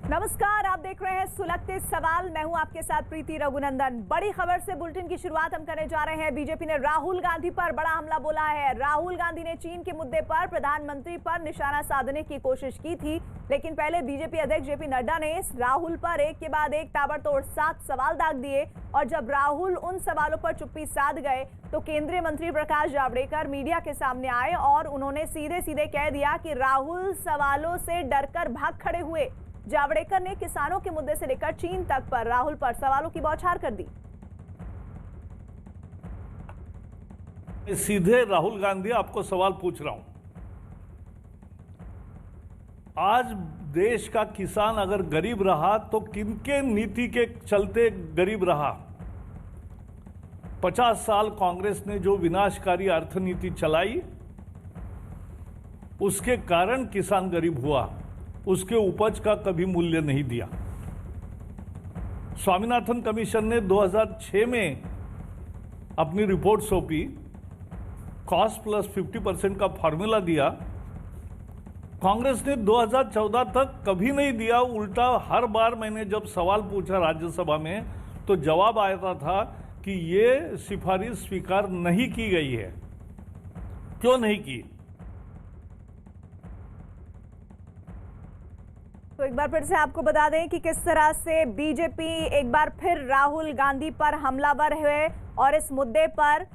नमस्कार, आप देख रहे हैं सुलगते सवाल। मैं हूं आपके साथ प्रीति रघुनंदन। बड़ी खबर से बुलेटिन की शुरुआत हम करने जा रहे हैं। बीजेपी ने राहुल गांधी पर बड़ा हमला बोला है। राहुल गांधी ने चीन के मुद्दे पर प्रधानमंत्री पर निशाना साधने की कोशिश की थी, लेकिन पहले बीजेपी अध्यक्ष जेपी नड्डा ने राहुल पर एक के बाद एक ताबड़तोड़ 7 सवाल दाग दिए और जब राहुल उन सवालों पर चुप्पी साध गए तो केंद्रीय मंत्री प्रकाश जावड़ेकर मीडिया के सामने आए और उन्होंने सीधे सीधे कह दिया कि राहुल सवालों से डरकर भाग खड़े हुए। जावड़ेकर ने किसानों के मुद्दे से लेकर चीन तक पर राहुल पर सवालों की बौछार कर दी। सीधे राहुल गांधी आपको सवाल पूछ रहा हूं, आज देश का किसान अगर गरीब रहा तो किनके नीति के चलते गरीब रहा? 50 साल कांग्रेस ने जो विनाशकारी अर्थनीति चलाई उसके कारण किसान गरीब हुआ, उसके उपज का कभी मूल्य नहीं दिया। स्वामीनाथन कमीशन ने 2006 में अपनी रिपोर्ट सौंपी, कॉस्ट प्लस 50% का फॉर्मूला दिया। कांग्रेस ने 2014 तक कभी नहीं दिया, उल्टा हर बार मैंने जब सवाल पूछा राज्यसभा में तो जवाब आया था कि ये सिफारिश स्वीकार नहीं की गई है। क्यों नहीं की? तो एक बार फिर से आपको बता दें कि किस तरह से बीजेपी एक बार फिर राहुल गांधी पर हमलावर हुए और इस मुद्दे पर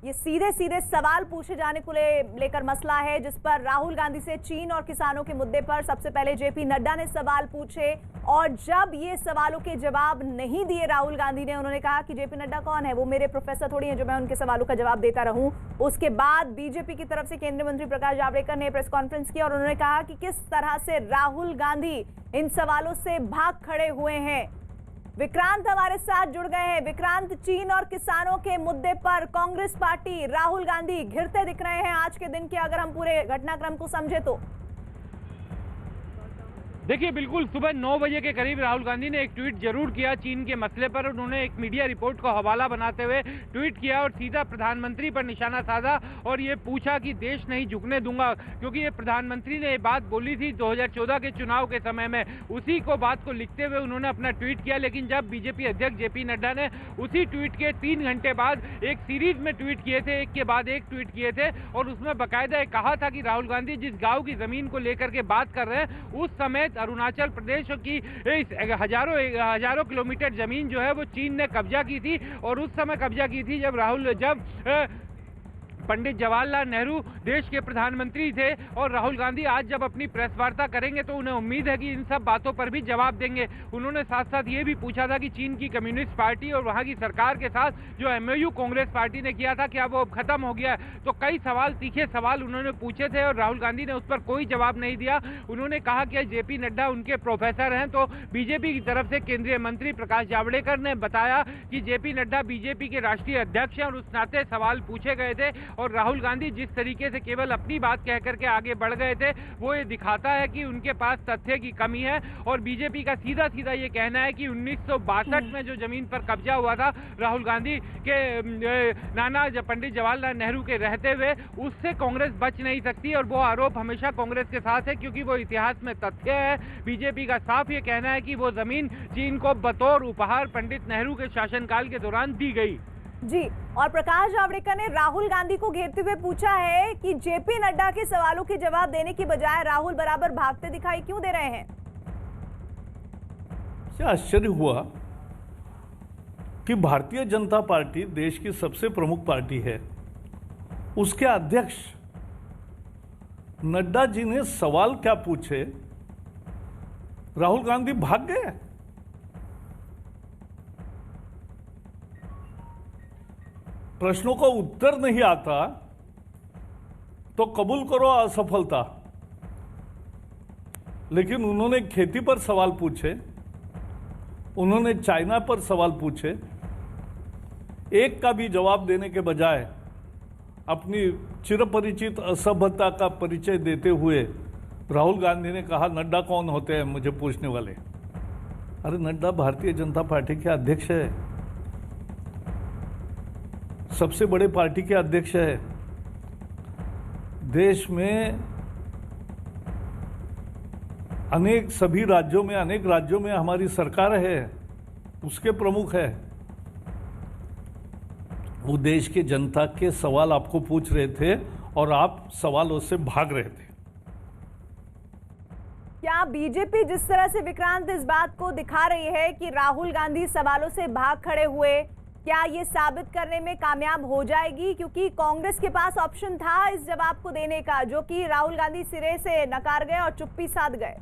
ये सीधे सीधे सवाल पूछे जाने को लेकर मसला है, जिस पर राहुल गांधी से चीन और किसानों के मुद्दे पर सबसे पहले जेपी नड्डा ने सवाल पूछे और जब ये सवालों के जवाब नहीं दिए राहुल गांधी ने, उन्होंने कहा कि जेपी नड्डा कौन है, वो मेरे प्रोफेसर थोड़ी हैं जो मैं उनके सवालों का जवाब देता रहूं। उसके बाद बीजेपी की तरफ से केंद्रीय मंत्री प्रकाश जावड़ेकर ने प्रेस कॉन्फ्रेंस की और उन्होंने कहा कि किस तरह से राहुल गांधी इन सवालों से भाग खड़े हुए हैं। विक्रांत हमारे साथ जुड़ गए हैं। विक्रांत, चीन और किसानों के मुद्दे पर कांग्रेस पार्टी, राहुल गांधी घिरते दिख रहे हैं आज के दिन के, अगर हम पूरे घटनाक्रम को समझे तो। देखिए, बिल्कुल सुबह 9 बजे के करीब राहुल गांधी ने एक ट्वीट जरूर किया चीन के मसले पर। उन्होंने एक मीडिया रिपोर्ट को हवाला बनाते हुए ट्वीट किया और सीधा प्रधानमंत्री पर निशाना साधा और ये पूछा कि देश नहीं झुकने दूंगा, क्योंकि ये प्रधानमंत्री ने ये बात बोली थी 2014 के चुनाव के समय में। उसी को बात को लिखते हुए उन्होंने अपना ट्वीट किया, लेकिन जब बीजेपी अध्यक्ष जेपी नड्डा ने उसी ट्वीट के 3 घंटे बाद एक सीरीज में ट्वीट किए थे, एक के बाद एक ट्वीट किए थे और उसमें बाकायदा कहा था कि राहुल गांधी जिस गाँव की जमीन को लेकर के बात कर रहे हैं उस समय अरुणाचल प्रदेश की हजारों किलोमीटर जमीन जो है वो चीन ने कब्जा की थी और उस समय कब्जा की थी जब पंडित जवाहरलाल नेहरू देश के प्रधानमंत्री थे। और राहुल गांधी आज जब अपनी प्रेस वार्ता करेंगे तो उन्हें उम्मीद है कि इन सब बातों पर भी जवाब देंगे। उन्होंने साथ साथ ये भी पूछा था कि चीन की कम्युनिस्ट पार्टी और वहां की सरकार के साथ जो एमओयू कांग्रेस पार्टी ने किया था क्या वो अब खत्म हो गया है? तो कई सवाल, तीखे सवाल उन्होंने पूछे थे और राहुल गांधी ने उस पर कोई जवाब नहीं दिया। उन्होंने कहा कि जेपी नड्डा उनके प्रोफेसर हैं, तो बीजेपी की तरफ से केंद्रीय मंत्री प्रकाश जावड़ेकर ने बताया कि जेपी नड्डा बीजेपी के राष्ट्रीय अध्यक्ष हैं और उस नाते सवाल पूछे गए थे। और राहुल गांधी जिस तरीके से केवल अपनी बात कहकर के आगे बढ़ गए थे वो ये दिखाता है कि उनके पास तथ्य की कमी है। और बीजेपी का सीधा सीधा ये कहना है कि 1962 में जो जमीन पर कब्जा हुआ था राहुल गांधी के नाना पंडित जवाहरलाल नेहरू के रहते हुए, उससे कांग्रेस बच नहीं सकती और वो आरोप हमेशा कांग्रेस के साथ है क्योंकि वो इतिहास में तथ्य है। बीजेपी का साफ ये कहना है कि वो जमीन चीन को बतौर उपहार पंडित नेहरू के शासनकाल के दौरान दी गई। जी, और प्रकाश जावड़ेकर ने राहुल गांधी को घेरते हुए पूछा है कि जेपी नड्डा के सवालों के जवाब देने की बजाय राहुल बराबर भागते दिखाई क्यों दे रहे हैं? आश्चर्य हुआ कि भारतीय जनता पार्टी देश की सबसे प्रमुख पार्टी है, उसके अध्यक्ष नड्डा जी ने सवाल क्या पूछे, राहुल गांधी भाग गए। प्रश्नों का उत्तर नहीं आता तो कबूल करो असफलता। लेकिन उन्होंने खेती पर सवाल पूछे, उन्होंने चाइना पर सवाल पूछे, एक का भी जवाब देने के बजाय अपनी चिरपरिचित असभ्यता का परिचय देते हुए राहुल गांधी ने कहा नड्डा कौन होते हैं मुझे पूछने वाले। अरे नड्डा भारतीय जनता पार्टी के अध्यक्ष है, सबसे बड़े पार्टी के अध्यक्ष है। देश में सभी राज्यों में, अनेक राज्यों में हमारी सरकार है, उसके प्रमुख है। वो देश के जनता के सवाल आपको पूछ रहे थे और आप सवालों से भाग रहे थे। क्या बीजेपी जिस तरह से विक्रांत इस बात को दिखा रही है कि राहुल गांधी सवालों से भाग खड़े हुए, क्या ये साबित करने में कामयाब हो जाएगी? क्योंकि कांग्रेस के पास ऑप्शन था इस जवाब को देने का, जो कि राहुल गांधी सिरे से नकार गए और चुप्पी साध गए।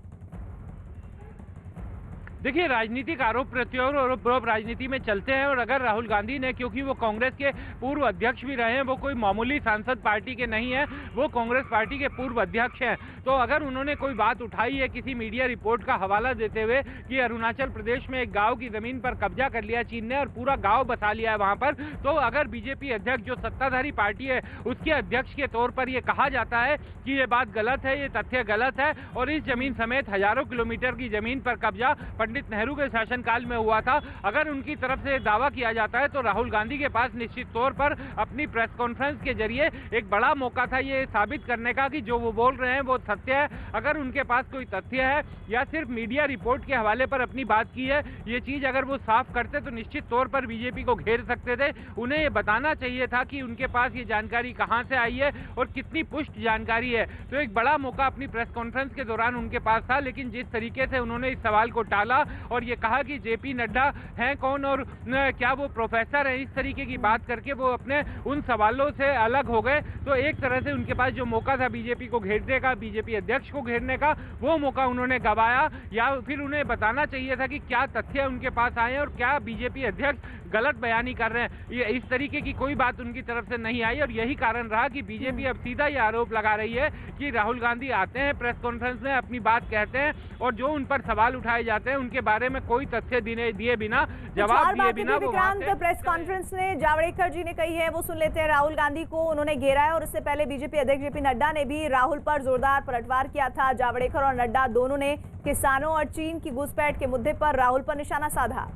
देखिए, राजनीतिक आरोप प्रत्यारोप राजनीति में चलते हैं और अगर राहुल गांधी ने, क्योंकि वो कांग्रेस के पूर्व अध्यक्ष भी रहे हैं, वो कोई मामूली सांसद पार्टी के नहीं है, वो कांग्रेस पार्टी के पूर्व अध्यक्ष हैं, तो अगर उन्होंने कोई बात उठाई है किसी मीडिया रिपोर्ट का हवाला देते हुए कि अरुणाचल प्रदेश में एक गांव की जमीन पर कब्जा कर लिया चीन ने और पूरा गांव बसा लिया है वहां पर, तो अगर बीजेपी अध्यक्ष, जो सत्ताधारी पार्टी है, उसके अध्यक्ष के तौर पर यह कहा जाता है कि ये बात गलत है, ये तथ्य गलत है और इस जमीन समेत हजारों किलोमीटर की जमीन पर कब्जा पंडित नेहरू के शासनकाल में हुआ था, अगर उनकी तरफ से दावा किया जाता है तो राहुल गांधी के पास निश्चित तौर पर अपनी प्रेस कॉन्फ्रेंस के जरिए एक बड़ा मौका था ये साबित करने का कि जो वो बोल रहे हैं वो सत्य है। अगर उनके पास कोई तथ्य है या सिर्फ मीडिया रिपोर्ट के हवाले पर अपनी बात की है, ये चीज अगर वो साफ करते तो निश्चित तौर पर बीजेपी को घेर सकते थे। उन्हें ये बताना चाहिए था कि उनके पास ये जानकारी कहां से आई है और कितनी पुष्ट जानकारी है। तो एक बड़ा मौका अपनी प्रेस कॉन्फ्रेंस के दौरान उनके पास था, लेकिन जिस तरीके से उन्होंने इस सवाल को टाला और ये कहा कि जेपी नड्डा हैं कौन और क्या वो प्रोफेसर हैं, इस तरीके की बात करके वो अपने उन सवालों से अलग हो गए, तो एक तरह से उनके पास जो मौका था बीजेपी को घेरने का, बीजेपी अध्यक्ष को घेरने का, वो मौका उन्होंने गंवाया। या फिर उन्हें बताना चाहिए था कि क्या तथ्य उनके पास आए और क्या बीजेपी अध्यक्ष गलत बयानी कर रहे हैं। ये इस तरीके की कोई बात उनकी तरफ से नहीं आई और यही कारण रहा कि बीजेपी अब सीधा ये आरोप लगा रही है कि राहुल गांधी आते हैं प्रेस कॉन्फ्रेंस में, अपनी बात कहते हैं और जो उन पर सवाल उठाए जाते हैं उनके बारे में कोई तथ्य दिए बिना, जवाब दिए बिना वो विक्रांत प्रेस कॉन्फ्रेंस में जावड़ेकर जी ने कही है वो सुन लेते हैं। राहुल गांधी को उन्होंने घेरा है और इससे पहले बीजेपी अध्यक्ष जेपी नड्डा ने भी राहुल पर जोरदार पलटवार किया था। जावड़ेकर और नड्डा दोनों ने किसानों और चीन की घुसपैठ के मुद्दे पर राहुल पर निशाना साधा।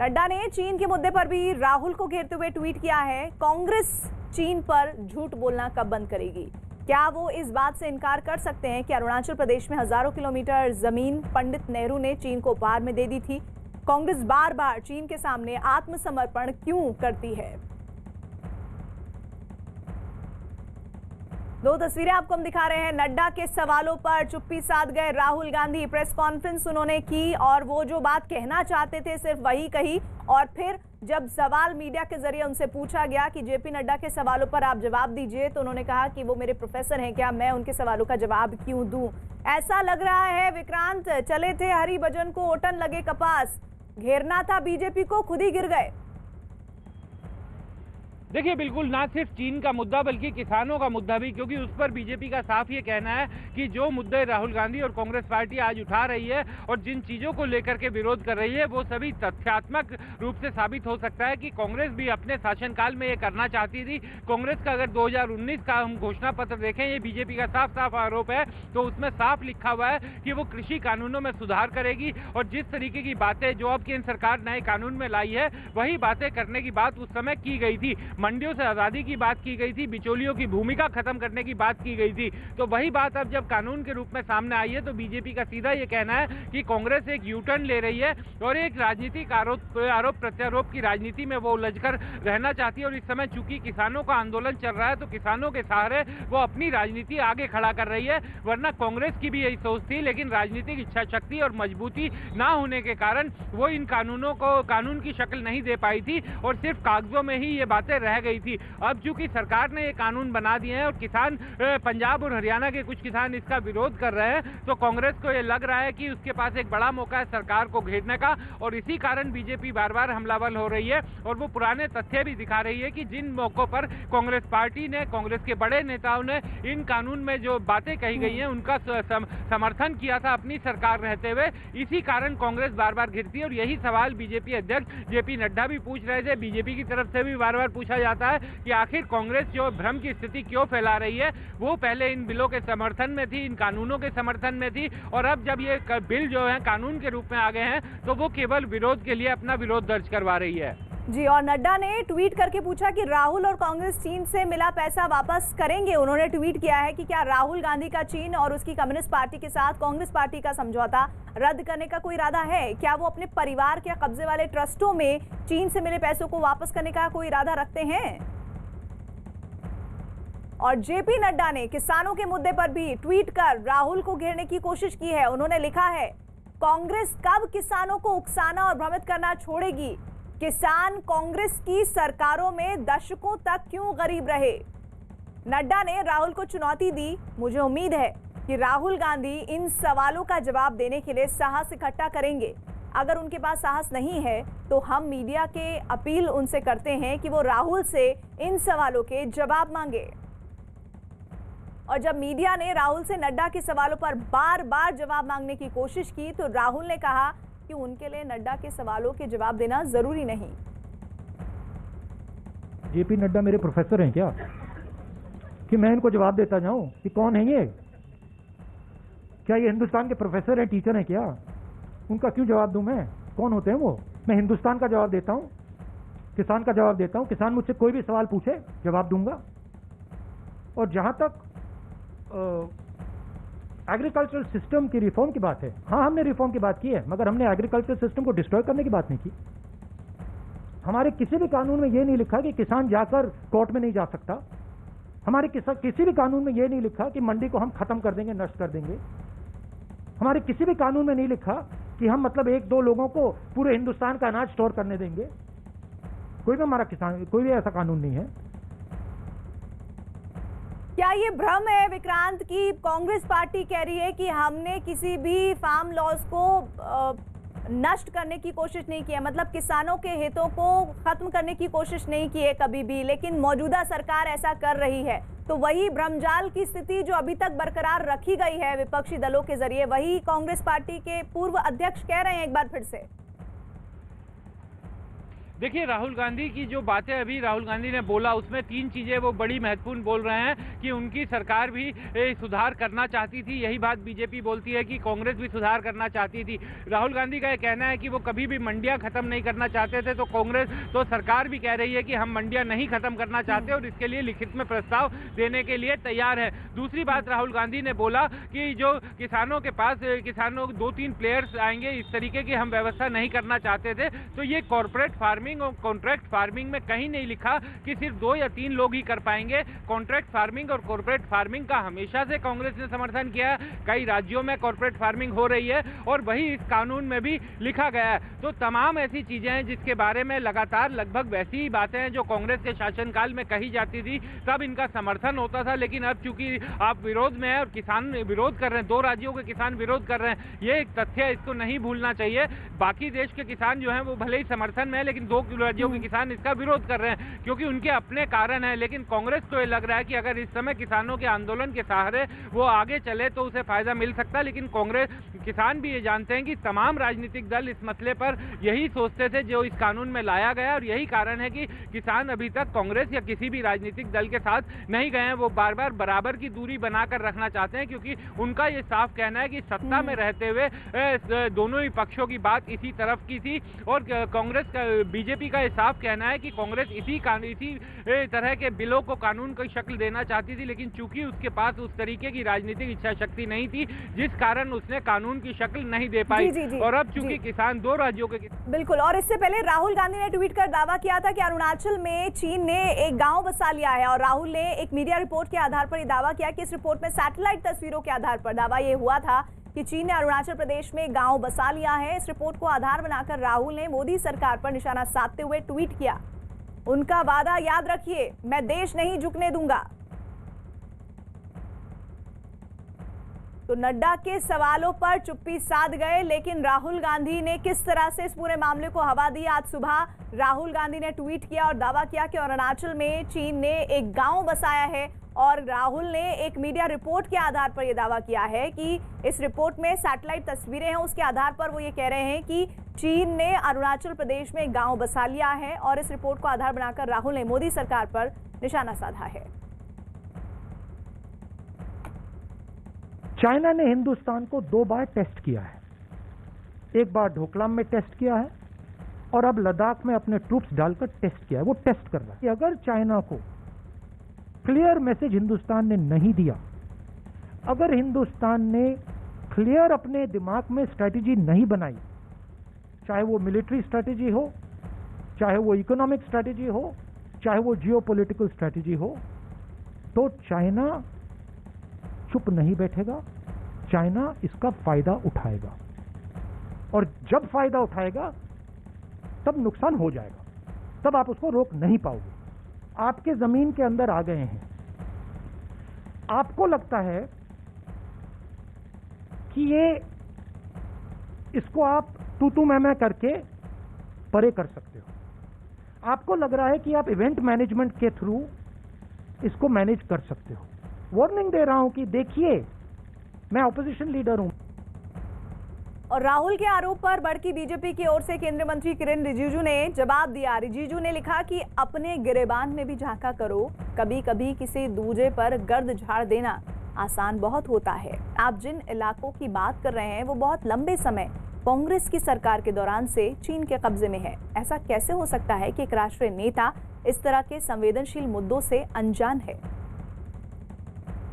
नड्डा ने चीन के मुद्दे पर भी राहुल को घेरते हुए ट्वीट किया है, कांग्रेस चीन पर झूठ बोलना कब बंद करेगी? क्या वो इस बात से इनकार कर सकते हैं कि अरुणाचल प्रदेश में हजारों किलोमीटर जमीन पंडित नेहरू ने चीन को उपहार में दे दी थी? कांग्रेस बार बार चीन के सामने आत्मसमर्पण क्यों करती है? दो तस्वीरें आपको हम दिखा रहे हैं। नड्डा के सवालों पर चुप्पी साध गए राहुल गांधी। प्रेस कॉन्फ्रेंस उन्होंने की और वो जो बात कहना चाहते थे सिर्फ वही कही, और फिर जब सवाल मीडिया के जरिए उनसे पूछा गया कि जेपी नड्डा के सवालों पर आप जवाब दीजिए, तो उन्होंने कहा कि वो मेरे प्रोफेसर हैं, क्या मैं उनके सवालों का जवाब क्यों दूं? ऐसा लग रहा है विक्रांत, चले थे हरि भजन को ओटन लगे कपास, घेरना था बीजेपी को, खुद ही गिर गए। देखिए, बिल्कुल ना सिर्फ चीन का मुद्दा बल्कि किसानों का मुद्दा भी, क्योंकि उस पर बीजेपी का साफ ये कहना है कि जो मुद्दे राहुल गांधी और कांग्रेस पार्टी आज उठा रही है और जिन चीजों को लेकर के विरोध कर रही है वो सभी तथ्यात्मक रूप से साबित हो सकता है कि कांग्रेस भी अपने शासनकाल में ये करना चाहती थी। कांग्रेस का अगर 2019 का हम घोषणा पत्र देखें, ये बीजेपी का साफ साफ आरोप है, तो उसमें साफ लिखा हुआ है कि वो कृषि कानूनों में सुधार करेगी और जिस तरीके की बातें जो अब केंद्र सरकार नए कानून में लाई है वही बातें करने की बात उस समय की गई थी। मंडियों से आजादी की बात की गई थी, बिचौलियों की भूमिका खत्म करने की बात की गई थी, तो वही बात अब जब कानून के रूप में सामने आई है तो बीजेपी का सीधा ये कहना है कि कांग्रेस एक यू टर्न ले रही है और एक राजनीतिक आरोप प्रत्यारोप की राजनीति में वो उलझकर रहना चाहती है। और इस समय चूंकि किसानों का आंदोलन चल रहा है तो किसानों के सहारे वो अपनी राजनीति आगे खड़ा कर रही है, वरना कांग्रेस की भी यही सोच थी, लेकिन राजनीतिक इच्छा शक्ति और मजबूती ना होने के कारण वो इन कानूनों को कानून की शक्ल नहीं दे पाई थी और सिर्फ कागजों में ही ये बातें रह गई थी। अब चूंकि सरकार ने ये कानून बना दिए हैं और किसान पंजाब और हरियाणा के कुछ किसान इसका विरोध कर रहे हैं, तो कांग्रेस को ये लग रहा है कि उसके पास एक बड़ा मौका है सरकार को घेरने का, और इसी कारण बीजेपी बार बार हमलावर हो रही है और वो पुराने तथ्य भी दिखा रही है कि जिन मौकों पर कांग्रेस पार्टी ने, कांग्रेस के बड़े नेताओं ने इन कानून में जो बातें कही गई हैं उनका समर्थन किया था अपनी सरकार रहते हुए, इसी कारण कांग्रेस बार बार घिरती है। और यही सवाल बीजेपी अध्यक्ष जेपी नड्डा भी पूछ रहे थे, बीजेपी की तरफ से भी बार बार पूछा जाता है कि आखिर कांग्रेस जो भ्रम की स्थिति क्यों फैला रही है, वो पहले इन बिलों के समर्थन में थी, इन कानूनों के समर्थन में थी, और अब जब ये बिल जो है कानून के रूप में आ गए हैं तो वो केवल विरोध के लिए अपना विरोध दर्ज करवा रही है। जी, और नड्डा ने ट्वीट करके पूछा कि राहुल और कांग्रेस चीन से मिला पैसा वापस करेंगे। उन्होंने ट्वीट किया है कि क्या राहुल गांधी का चीन और उसकी कम्युनिस्ट पार्टी के साथ कांग्रेस पार्टी का समझौता रद्द करने का कोई इरादा है? क्या वो अपने परिवार के कब्जे वाले ट्रस्टों में चीन से मिले पैसों को वापस करने का कोई इरादा रखते हैं? और जेपी नड्डा ने किसानों के मुद्दे पर भी ट्वीट कर राहुल को घेरने की कोशिश की है। उन्होंने लिखा है, कांग्रेस कब किसानों को उकसाना और भ्रमित करना छोड़ेगी? किसान कांग्रेस की सरकारों में दशकों तक क्यों गरीब रहे? नड्डा ने राहुल को चुनौती दी। मुझे उम्मीद है कि राहुल गांधी इन सवालों का जवाब देने के लिए साहस इकट्ठा करेंगे। अगर उनके पास साहस नहीं है तो हम मीडिया के अपील उनसे करते हैं कि वो राहुल से इन सवालों के जवाब मांगे। और जब मीडिया ने राहुल से नड्डा के सवालों पर बार बार जवाब मांगने की कोशिश की तो राहुल ने कहा कि उनके लिए नड्डा के सवालों के जवाब देना जरूरी नहीं। जेपी नड्डा मेरे प्रोफेसर हैं क्या कि मैं इनको जवाब देता जाऊं कि कौन है ये? क्या ये हिंदुस्तान के प्रोफेसर हैं, टीचर हैं क्या? उनका क्यों जवाब दूं मैं? कौन होते हैं वो? मैं हिंदुस्तान का जवाब देता हूं, किसान का जवाब देता हूं। किसान मुझसे कोई भी सवाल पूछे जवाब दूंगा। और जहां तक एग्रीकल्चरल सिस्टम की रिफॉर्म की बात है, हाँ हमने रिफॉर्म की बात की है, मगर हमने एग्रीकल्चरल सिस्टम को डिस्ट्रॉय करने की बात नहीं की। हमारे किसी भी कानून में यह नहीं लिखा कि किसान जाकर कोर्ट में नहीं जा सकता। हमारे किसी भी कानून में यह नहीं लिखा कि मंडी को हम खत्म कर देंगे, नष्ट कर देंगे। हमारे किसी भी कानून में नहीं लिखा कि हम मतलब एक दो लोगों को पूरे हिंदुस्तान का अनाज स्टोर करने देंगे। कोई भी हमारा किसान, कोई भी ऐसा कानून नहीं है। क्या ये भ्रम है विक्रांत की कांग्रेस पार्टी कह रही है कि हमने किसी भी फार्म लॉज को नष्ट करने की कोशिश नहीं की है, मतलब किसानों के हितों को खत्म करने की कोशिश नहीं की है कभी भी, लेकिन मौजूदा सरकार ऐसा कर रही है। तो वही भ्रमजाल की स्थिति जो अभी तक बरकरार रखी गई है विपक्षी दलों के जरिए, वही कांग्रेस पार्टी के पूर्व अध्यक्ष कह रहे हैं एक बार फिर से। देखिए, राहुल गांधी की जो बातें अभी राहुल गांधी ने बोला उसमें तीन चीजें वो बड़ी महत्वपूर्ण बोल रहे हैं कि उनकी सरकार भी सुधार करना चाहती थी। यही बात बीजेपी बोलती है कि कांग्रेस भी सुधार करना चाहती थी। राहुल गांधी का यह कहना है कि वो कभी भी मंडियां खत्म नहीं करना चाहते थे, तो कांग्रेस तो सरकार भी कह रही है कि हम मंडियां नहीं खत्म करना चाहते और इसके लिए लिखित में प्रस्ताव देने के लिए तैयार है। दूसरी बात राहुल गांधी ने बोला कि जो किसानों के पास किसानों 2-3 प्लेयर्स आएंगे, इस तरीके की हम व्यवस्था नहीं करना चाहते थे। तो ये कॉर्पोरेट फार्मिंग और कॉन्ट्रैक्ट फार्मिंग में कहीं नहीं लिखा कि सिर्फ 2 या 3 लोग ही कर पाएंगे। कॉन्ट्रैक्ट फार्मिंग और कॉर्पोरेट फार्मिंग का हमेशा से कांग्रेस ने समर्थन किया। कई राज्यों में कॉर्पोरेट फार्मिंग हो रही है और वही इस कानून में भी लिखा गया है। तो तमाम ऐसी चीजें हैं जिसके बारे में लगातार लगभग वैसी ही बातें हैं जो कांग्रेस के शासनकाल में कही जाती थी, तब इनका समर्थन होता था। लेकिन अब चूंकि आप विरोध में है और किसान विरोध कर रहे हैं, 2 राज्यों के किसान विरोध कर रहे हैं, ये एक तथ्य है, इसको नहीं भूलना चाहिए। बाकी देश के किसान जो हैं वो भले ही समर्थन में है, लेकिन 2 राज्यों के किसान इसका विरोध कर रहे हैं क्योंकि उनके अपने कारण है। लेकिन कांग्रेस को ये लग रहा है कि अगर इस समय किसानों के आंदोलन के सहारे वो आगे चले तो उसे फायदा मिल सकता है। लेकिन कांग्रेस किसान भी ये जानते हैं कि तमाम राजनीतिक दल इस मसले पर यही सोचते थे जो इस कानून में लाया गया, और यही कारण है कि किसान अभी तक कांग्रेस या किसी भी राजनीतिक दल के साथ नहीं गए हैं। वो बार बार बराबर की दूरी बनाकर रखना चाहते हैं क्योंकि उनका ये साफ कहना है कि सत्ता में रहते हुए दोनों ही पक्षों की बात इसी तरफ की थी। और कांग्रेस का, बीजेपी का ये साफ कहना है कि कांग्रेस इसी तरह के बिलों को कानून की शक्ल देना चाहती थी, लेकिन चूंकि उसके पास उस तरीके की राजनीतिक इच्छा शक्ति नहीं थी जिस कारण उसने कानून की शक्ल नहीं दे पाई। जी, और अब चूंकि किसान 2 राज्यों के बिल्कुल। और इससे पहले राहुल गांधी ने ट्वीट कर दावा किया था कि अरुणाचल में चीन ने एक गांव बसा लिया है, और राहुल ने एक मीडिया रिपोर्ट के आधार पर यह दावा किया कि इस रिपोर्ट में सैटेलाइट तस्वीरों के आधार पर दावा यह हुआ था कि चीन ने अरुणाचल प्रदेश में गांव बसा लिया है। इस रिपोर्ट को आधार बनाकर राहुल ने मोदी सरकार पर निशाना साधते हुए ट्वीट किया, उनका वादा याद रखिए, मैं देश नहीं झुकने दूंगा। तो नड्डा के सवालों पर चुप्पी साध गए, लेकिन राहुल गांधी ने किस तरह से इस पूरे मामले को हवा दी। आज सुबह राहुल गांधी ने ट्वीट किया और दावा किया कि अरुणाचल में चीन ने एक गांव बसाया है, और राहुल ने एक मीडिया रिपोर्ट के आधार पर यह दावा किया है कि इस रिपोर्ट में सैटेलाइट तस्वीरें हैं, उसके आधार पर वो ये कह रहे हैं कि चीन ने अरुणाचल प्रदेश में एक गांव बसा लिया है, और इस रिपोर्ट को आधार बनाकर राहुल ने मोदी सरकार पर निशाना साधा है। चाइना ने हिंदुस्तान को 2 बार टेस्ट किया है। एक बार ढोकलाम में टेस्ट किया है और अब लद्दाख में अपने ट्रूप्स डालकर टेस्ट किया है, वो टेस्ट कर रहा है कि अगर चाइना को क्लियर मैसेज हिंदुस्तान ने नहीं दिया, अगर हिंदुस्तान ने क्लियर अपने दिमाग में स्ट्रैटेजी नहीं बनाई, चाहे वो मिलिट्री स्ट्रैटेजी हो, चाहे वो इकोनॉमिक स्ट्रैटेजी हो, चाहे वो जियोपॉलिटिकल स्ट्रैटेजी हो, तो चाइना चुप नहीं बैठेगा, चाइना इसका फायदा उठाएगा। और जब फायदा उठाएगा तब नुकसान हो जाएगा, तब आप उसको रोक नहीं पाओगे। आपके जमीन के अंदर आ गए हैं, आपको लगता है कि ये इसको आप तू मैं करके परे कर सकते हो, आपको लग रहा है कि आप इवेंट मैनेजमेंट के थ्रू इसको मैनेज कर सकते हो। वार्निंग दे रहा हूं कि देखिए, मैं ऑपोजिशन लीडर हूं। और राहुल के आरोप पर भड़की बीजेपी की ओर से केंद्रीय मंत्री किरेन रिजिजू ने जवाब दिया। रिजिजू ने लिखा कि अपने गिरेबान में भी झांका करो, कभी कभी किसी दूजे पर गर्द झाड़ देना आसान बहुत होता है। आप जिन इलाकों की बात कर रहे हैं वो बहुत लंबे समय कांग्रेस की सरकार के दौरान से चीन के कब्जे में है। ऐसा कैसे हो सकता है कि एक राष्ट्रीय नेता इस तरह के संवेदनशील मुद्दों से अनजान है?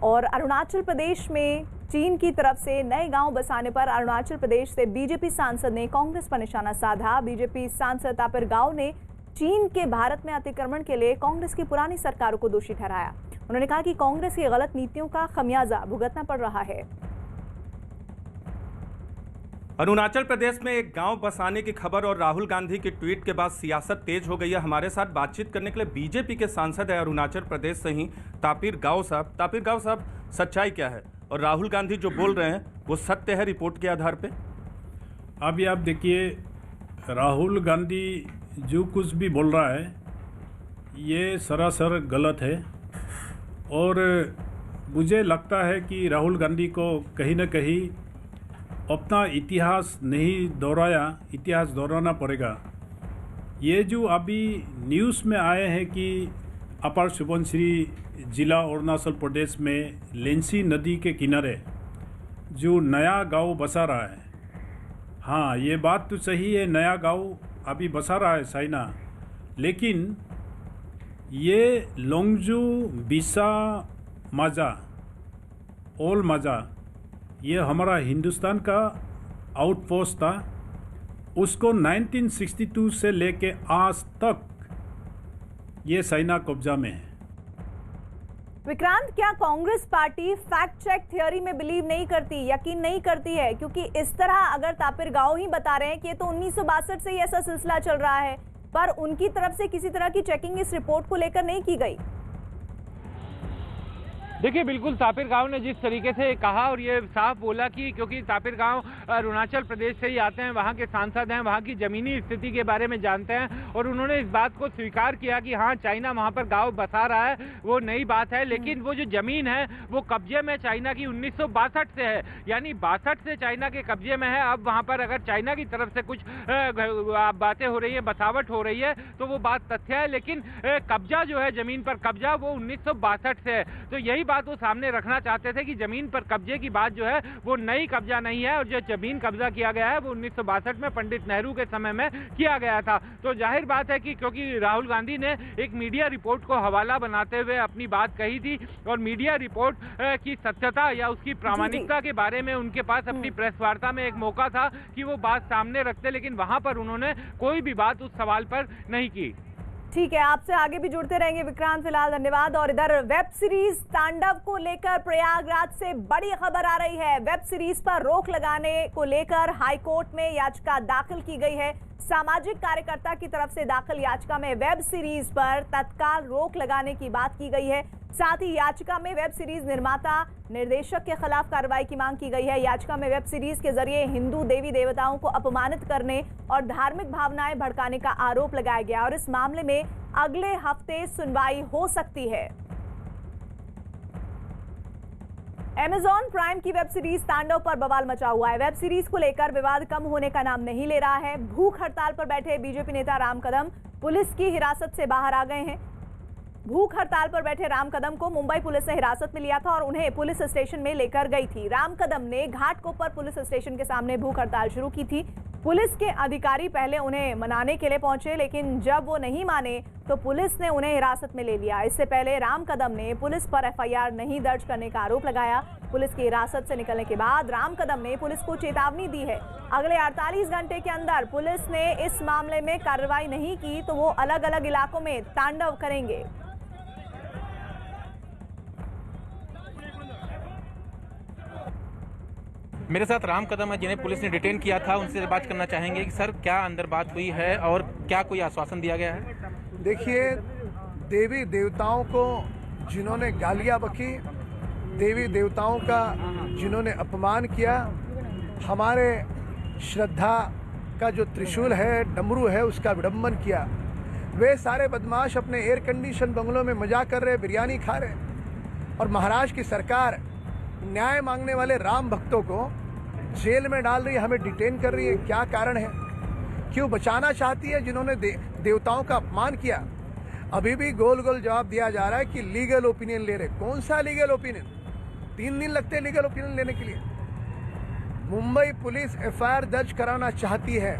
और अरुणाचल प्रदेश में चीन की तरफ से नए गांव बसाने पर अरुणाचल प्रदेश से बीजेपी सांसद ने कांग्रेस पर निशाना साधा। बीजेपी सांसद तापिर गाव ने चीन के भारत में अतिक्रमण के लिए कांग्रेस की पुरानी सरकारों को दोषी ठहराया। उन्होंने कहा कि कांग्रेस की गलत नीतियों का खमियाजा भुगतना पड़ रहा है। अरुणाचल प्रदेश में एक गांव बसाने की खबर और राहुल गांधी के ट्वीट के बाद सियासत तेज हो गई है। हमारे साथ बातचीत करने के लिए बीजेपी के सांसद है अरुणाचल प्रदेश से ही तापिर गाव साहब। तापिर गाव साहब, सच्चाई क्या है और राहुल गांधी जो बोल रहे हैं वो सत्य है रिपोर्ट के आधार पे? अभी आप देखिए, राहुल गांधी जो कुछ भी बोल रहा है ये सरासर गलत है और मुझे लगता है कि राहुल गांधी को कहीं ना कहीं अपना इतिहास नहीं दोहराया, इतिहास दोहराना पड़ेगा। ये जो अभी न्यूज़ में आए हैं कि अपर सुबनसिरी जिला अरुणाचल प्रदेश में लेंसी नदी के किनारे जो नया गांव बसा रहा है, हाँ ये बात तो सही है, नया गांव अभी बसा रहा है चाइना, लेकिन ये लोंगजू, बिसा, माजा, ओल माजा, ये हमारा हिंदुस्तान का आउटपोस्ट था। उसको 1962 से लेके आज तक ये चाइना कब्जा में है। विक्रांत, क्या Congress party fact check theory में बिलीव नहीं करती, यकीन नहीं करती है? क्योंकि इस तरह अगर तापिर गाव ही बता रहे हैं कि ये तो 1962 से ही ऐसा सिलसिला चल रहा है, पर उनकी तरफ से किसी तरह की चेकिंग इस रिपोर्ट को लेकर नहीं की गई। देखिए, बिल्कुल तापिर गाव ने जिस तरीके से कहा और ये साफ बोला कि क्योंकि तापिर गाव अरुणाचल प्रदेश से ही आते हैं, वहाँ के सांसद हैं, वहाँ की ज़मीनी स्थिति के बारे में जानते हैं और उन्होंने इस बात को स्वीकार किया कि हाँ चाइना वहाँ पर गांव बसा रहा है, वो नई बात है, लेकिन वो जो ज़मीन है वो कब्जे में चाइना की 1962 से है, यानी 62 से चाइना के कब्जे में है। अब वहाँ पर अगर चाइना की तरफ से कुछ बातें हो रही है, बसावट हो रही है, तो वो बात तथ्य है, लेकिन कब्जा जो है ज़मीन पर कब्जा वो 1962 से है। तो यही बात वो सामने रखना चाहते थे कि जमीन पर कब्जे की बात जो है वो नई कब्जा नहीं है और जो जमीन कब्जा किया गया है वो 1962 में पंडित नेहरू के समय में किया गया था। तो जाहिर बात है कि क्योंकि राहुल गांधी ने एक मीडिया रिपोर्ट को हवाला बनाते हुए अपनी बात कही थी और मीडिया रिपोर्ट की सत्यता या उसकी प्रामाणिकता के बारे में उनके पास अपनी प्रेस वार्ता में एक मौका था कि वो बात सामने रखते, लेकिन वहां पर उन्होंने कोई भी बात उस सवाल पर नहीं की। ठीक है, आपसे आगे भी जुड़ते रहेंगे विक्रांत, फिलहाल धन्यवाद। और इधर वेब सीरीज तांडव को लेकर प्रयागराज से बड़ी खबर आ रही है। वेब सीरीज पर रोक लगाने को लेकर हाईकोर्ट में याचिका दाखिल की गई है। सामाजिक कार्यकर्ता की तरफ से दाखिल याचिका में वेब सीरीज पर तत्काल रोक लगाने की बात की गई है। साथ ही याचिका में वेब सीरीज निर्माता निर्देशक के खिलाफ कार्रवाई की मांग की गई है। याचिका में वेब सीरीज के जरिए हिंदू देवी देवताओं को अपमानित करने और धार्मिक भावनाएं भड़काने का आरोप लगाया गया और इस मामले में अगले हफ्ते सुनवाई हो सकती है। Amazon प्राइम की वेब सीरीज तांडव पर बवाल मचा हुआ है। वेब सीरीज को लेकर विवाद कम होने का नाम नहीं ले रहा है। भूख हड़ताल पर बैठे बीजेपी नेता राम कदम पुलिस की हिरासत से बाहर आ गए हैं। भूख हड़ताल पर बैठे राम कदम को मुंबई पुलिस ने हिरासत में लिया था और उन्हें पुलिस स्टेशन में लेकर गई थी। राम कदम ने घाटकोपर पुलिस स्टेशन के सामने भूख हड़ताल शुरू की थी। पुलिस के अधिकारी पहले उन्हें मनाने के लिए पहुंचे, लेकिन जब वो नहीं माने तो पुलिस ने उन्हें हिरासत में ले लिया। इससे पहले राम कदम ने पुलिस पर एफआईआर नहीं दर्ज करने का आरोप लगाया। पुलिस की हिरासत से निकलने के बाद राम कदम ने पुलिस को चेतावनी दी है, अगले 48 घंटे के अंदर पुलिस ने इस मामले में कार्रवाई नहीं की तो वो अलग अलग इलाकों में तांडव करेंगे। मेरे साथ राम कदम है जिन्हें पुलिस ने डिटेन किया था, उनसे बात करना चाहेंगे कि सर क्या अंदर बात हुई है और क्या कोई आश्वासन दिया गया है? देखिए, देवी देवताओं को जिन्होंने गालियां बकी, देवी देवताओं का जिन्होंने अपमान किया, हमारे श्रद्धा का जो त्रिशूल है, डमरू है, उसका विडंबन किया, वे सारे बदमाश अपने एयर कंडीशन बंगलों में मजा कर रहे, बिरयानी खा रहे। और महाराष्ट्र की सरकार न्याय मांगने वाले राम भक्तों को जेल में डाल रही है, हमें डिटेन कर रही है। क्या कारण है? क्यों बचाना चाहती है जिन्होंने देवताओं का अपमान किया? अभी भी गोल गोल जवाब दिया जा रहा है कि लीगल ओपिनियन ले रहे। कौन सा लीगल ओपिनियन? 3 दिन लगते हैं लीगल ओपिनियन लेने के लिए। मुंबई पुलिस एफआईआर दर्ज कराना चाहती है,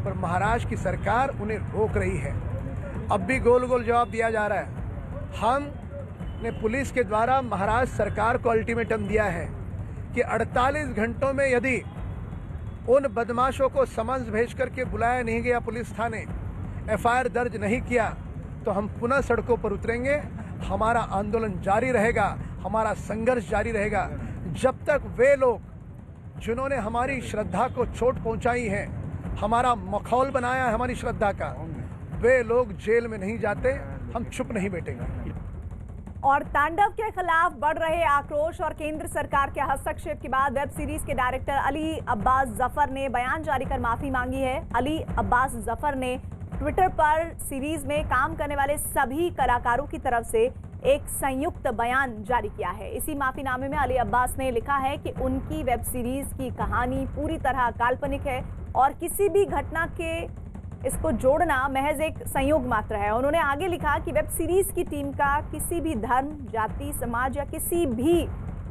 पर महाराष्ट्र की सरकार उन्हें रोक रही है। अब भी गोल गोल जवाब दिया जा रहा है। हमने पुलिस के द्वारा महाराष्ट्र सरकार को अल्टीमेटम दिया है कि 48 घंटों में यदि उन बदमाशों को समन्स भेज करके बुलाया नहीं गया पुलिस थाने, एफआईआर दर्ज नहीं किया, तो हम पुनः सड़कों पर उतरेंगे। हमारा आंदोलन जारी रहेगा, हमारा संघर्ष जारी रहेगा, जब तक वे लोग जिन्होंने हमारी श्रद्धा को चोट पहुंचाई है, हमारा मखौल बनाया है हमारी श्रद्धा का, वे लोग जेल में नहीं जाते, हम चुप नहीं बैठेंगे। और तांडव के खिलाफ बढ़ रहे आक्रोश और केंद्र सरकार के हस्तक्षेप के बाद वेब सीरीज के डायरेक्टर अली अब्बास जफर ने बयान जारी कर माफी मांगी है। अली अब्बास जफर ने ट्विटर पर सीरीज में काम करने वाले सभी कलाकारों की तरफ से एक संयुक्त बयान जारी किया है। इसी माफीनामे में अली अब्बास ने लिखा है कि उनकी वेब सीरीज की कहानी पूरी तरह काल्पनिक है और किसी भी घटना के इसको जोड़ना महज एक संयोग मात्र है। उन्होंने आगे लिखा कि वेब सीरीज की टीम का किसी भी धर्म, जाति, समाज या किसी भी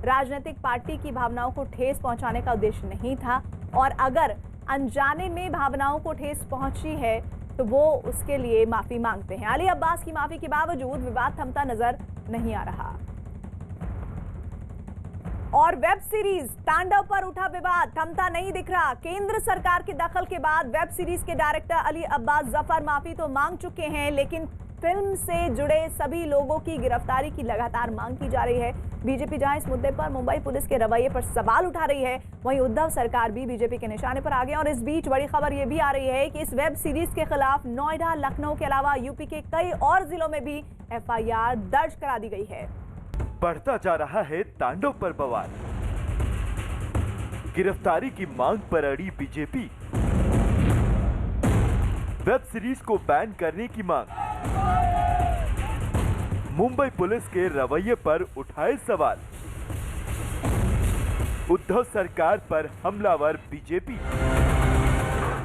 राजनीतिक पार्टी की भावनाओं को ठेस पहुंचाने का उद्देश्य नहीं था, और अगर अनजाने में भावनाओं को ठेस पहुंची है तो वो उसके लिए माफी मांगते हैं। अली अब्बास की माफी के बावजूद विवाद थमता नजर नहीं आ रहा। और वेब सीरीज तांडव पर उठा विवाद थमता नहीं दिख रहा। केंद्र सरकार के दखल के बाद वेब सीरीज के डायरेक्टर अली अब्बास जफर माफी तो मांग चुके हैं, लेकिन फिल्म से जुड़े सभी लोगों की गिरफ्तारी की लगातार मांग की जा रही है। बीजेपी जहां इस मुद्दे पर मुंबई पुलिस के रवैये पर सवाल उठा रही है, वहीं उद्धव सरकार भी बीजेपी के निशाने पर आ गए। और इस बीच बड़ी खबर यह भी आ रही है कि इस वेब सीरीज के खिलाफ नोएडा, लखनऊ के अलावा यूपी के कई और जिलों में भी एफआईआर दर्ज करा दी गई है। बढ़ता जा रहा है तांडव पर बवाल। गिरफ्तारी की मांग पर अड़ी बीजेपी। वेब सीरीज को बैन करने की मांग। मुंबई पुलिस के रवैये पर उठाए सवाल। उद्धव सरकार पर हमलावर बीजेपी।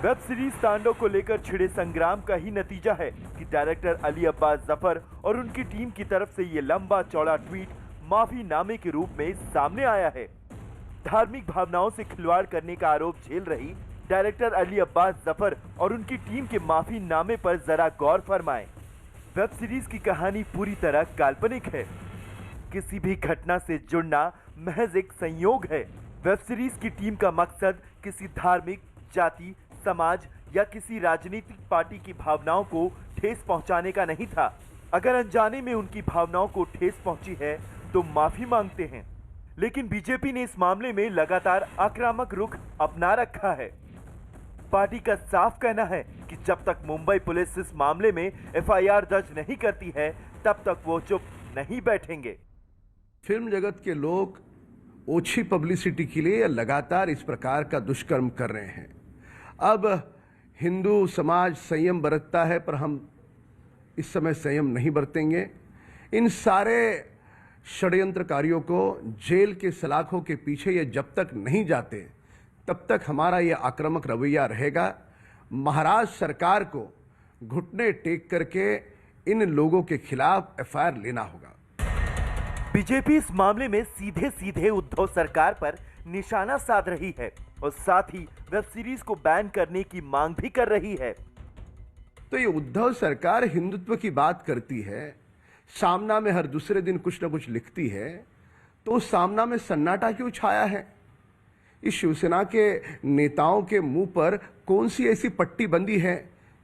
वेब सीरीज तांडव को लेकर छिड़े संग्राम का ही नतीजा है कि डायरेक्टर अली अब्बास जफर और उनकी टीम की तरफ से ये लंबा चौड़ा ट्वीट माफीनामे के रूप में सामने आया है। धार्मिक भावनाओं से खिलवाड़ करने का आरोप झेल रही डायरेक्टर अली अब्बास जफर और उनकी टीम के माफीनामे पर जरा गौर फरमाएं। वेब सीरीज की कहानी पूरी तरह काल्पनिक है। किसी भी घटना से जुड़ना महज एक संयोग है। वेब सीरीज की टीम का मकसद किसी धार्मिक, जाति, समाज या किसी राजनीतिक पार्टी की भावनाओं को ठेस पहुंचाने का नहीं था। अगर अनजाने में उनकी भावनाओं को ठेस पहुंची है तो माफी मांगते हैं। लेकिन बीजेपी ने इस मामले में लगातार आक्रामक रुख अपना रखा है। पार्टी का साफ कहना है कि जब तक मुंबई पुलिस इस मामले में एफआईआर दर्ज नहीं करती है, तब तक वो चुप नहीं बैठेंगे। फिल्म जगत के लोग ओछी पब्लिसिटी के लिए लगातार इस प्रकार का दुष्कर्म कर रहे हैं। अब हिंदू समाज संयम बरतता है, पर हम इस समय संयम नहीं बरतेंगे। इन सारे षड्यंत्रकारियों को जेल के सलाखों के पीछे ये जब तक नहीं जाते, तब तक हमारा ये आक्रामक रवैया रहेगा। महाराष्ट्र सरकार को घुटने टेक करके इन लोगों के खिलाफ एफआईआर लेना होगा। बीजेपी इस मामले में सीधे सीधे उद्धव सरकार पर निशाना साध रही है और साथ ही वेब सीरीज को बैन करने की मांग भी कर रही है। तो ये उद्धव सरकार हिंदुत्व की बात करती है, सामना में हर दूसरे दिन कुछ ना कुछ लिखती है, तो उस सामना में सन्नाटा क्यों छाया है? इस शिवसेना के नेताओं के मुंह पर कौन सी ऐसी पट्टी बंदी है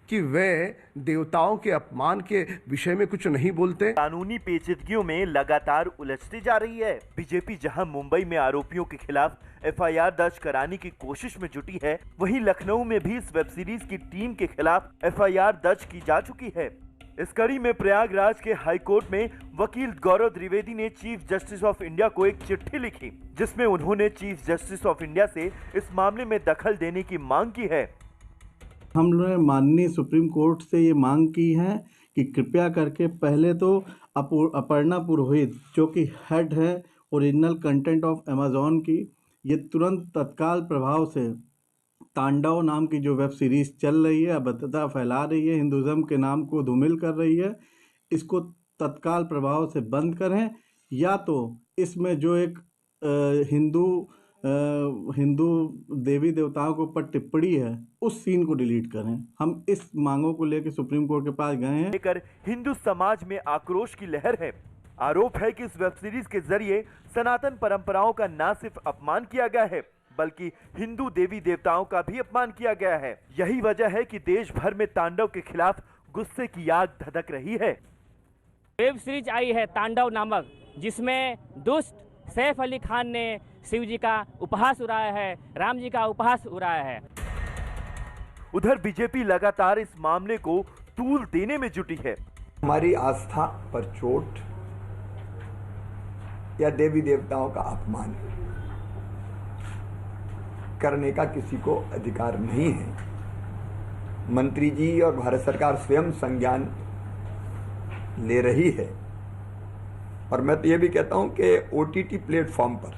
कि वे देवताओं के अपमान के विषय में कुछ नहीं बोलते? कानूनी पेचीदगियों में लगातार उलझती जा रही है। बीजेपी जहां मुंबई में आरोपियों के खिलाफ एफआईआर दर्ज कराने की कोशिश में जुटी है, वहीं लखनऊ में भी इस वेब सीरीज की टीम के खिलाफ एफआईआर दर्ज की जा चुकी है। इस कड़ी में प्रयागराज के हाई कोर्ट में वकील गौरव द्विवेदी ने चीफ जस्टिस ऑफ इंडिया को एक चिट्ठी लिखी, जिसमें उन्होंने चीफ जस्टिस ऑफ इंडिया से इस मामले में दखल देने की मांग की है। हम लोगों ने माननीय सुप्रीम कोर्ट से ये मांग की है कि कृपया करके पहले तो अपर्णा पुरोहित जो कि हेड है ओरिजिनल कंटेंट ऑफ अमेजॉन की, ये तुरंत तत्काल प्रभाव से तांडव नाम की जो वेब सीरीज चल रही है, अभद्रता फैला रही है, हिंदुज़म के नाम को धूमिल कर रही है, इसको तत्काल प्रभाव से बंद करें, या तो इसमें जो एक हिंदू देवी देवताओं के ऊपर टिप्पणी है उस सीन को डिलीट करें। हम इस मांगों को लेकर सुप्रीम कोर्ट के पास गए हैं। लेकर हिंदू समाज में आक्रोश की लहर है। आरोप है कि इस वेब सीरीज के जरिए सनातन परंपराओं का न सिर्फ अपमान किया गया है, बल्कि हिंदू देवी देवताओं का भी अपमान किया गया है। यही वजह है कि देश भर में तांडव के खिलाफ गुस्से की आग धधक रही है। वेब सीरीज आई है तांडव नामक, जिसमें दुष्ट सैफ अली खान ने शिव जी का उपहास उड़ाया है, राम जी का उपहास उड़ाया है। उधर बीजेपी लगातार इस मामले को तूल देने में जुटी है। हमारी आस्था पर चोट या देवी देवताओं का अपमान करने का किसी को अधिकार नहीं है। मंत्री जी और भारत सरकार स्वयं संज्ञान ले रही है, और मैं तो ये भी कहता हूं कि ओटीटी प्लेटफॉर्म पर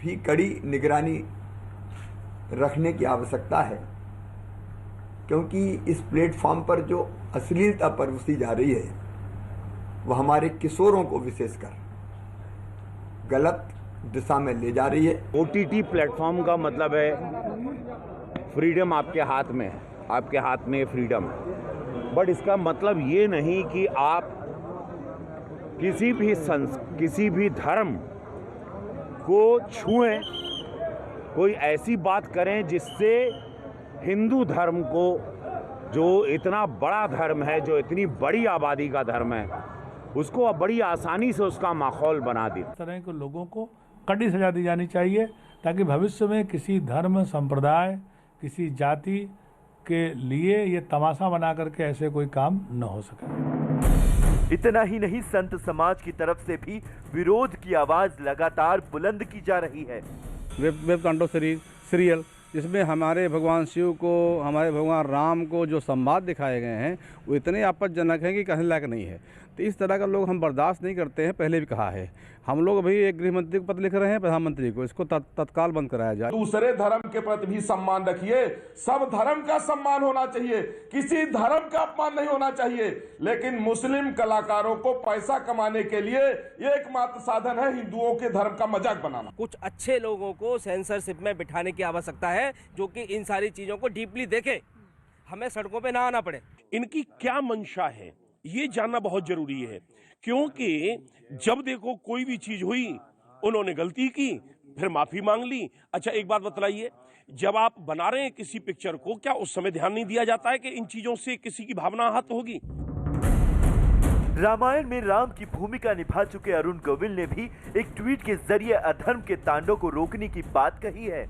भी कड़ी निगरानी रखने की आवश्यकता है, क्योंकि इस प्लेटफॉर्म पर जो अश्लीलता परोसी जा रही है वह हमारे किशोरों को विशेषकर गलत दिशा में ले जा रही है। ओटीटी प्लेटफॉर्म का मतलब है फ्रीडम आपके हाथ में है, आपके हाथ में फ्रीडम है, बट इसका मतलब ये नहीं कि आप किसी भी धर्म को छुएं, कोई ऐसी बात करें जिससे हिंदू धर्म को, जो इतना बड़ा धर्म है, जो इतनी बड़ी आबादी का धर्म है, उसको बड़ी आसानी से उसका माहौल बना दे। इस तरह के लोगों को कड़ी सजा दी जानी चाहिए, ताकि भविष्य में किसी धर्म संप्रदाय किसी जाति के लिए ये तमाशा बना करके ऐसे कोई काम न हो सके। इतना ही नहीं, संत समाज की तरफ से भी विरोध की आवाज लगातार बुलंद की जा रही है। वेब तांडव सीरियल जिसमें हमारे भगवान शिव को, हमारे भगवान राम को जो संवाद दिखाए गए हैं वो इतने आपत्तिजनक हैं कि कहने लायक नहीं है। तो इस तरह का लोग हम बर्दाश्त नहीं करते हैं। पहले भी कहा है, हम लोग अभी एक गृह मंत्री को पत्र लिख रहे हैं प्रधानमंत्री को, इसको तत्काल बंद कराया जाए। दूसरे धर्म के प्रति भी सम्मान रखिए, सब धर्म का सम्मान होना चाहिए, किसी धर्म का अपमान नहीं होना चाहिए। लेकिन मुस्लिम कलाकारों को पैसा कमाने के लिए ये एकमात्र साधन है हिंदुओं के धर्म का मजाक बनाना। कुछ अच्छे लोगों को सेंसरशिप में बिठाने की आवश्यकता है, जो कि इन सारी चीजों को डीपली देखे, हमें सड़कों पे ना आना पड़े। इनकी क्या मंशा है ये जानना बहुत जरूरी है, क्योंकि जब देखो कोई भी चीज हुई, उन्होंने गलती की, फिर माफी मांग ली। अच्छा एक बात बतलाइए, जब आप बना रहे हैं किसी पिक्चर को, क्या उस समय ध्यान नहीं दिया जाता है कि इन चीजों से किसी की भावना आहत होगी? रामायण में राम की भूमिका निभा चुके अरुण गोविल ने भी एक ट्वीट के जरिए अधर्म के तांडव को रोकने की बात कही है।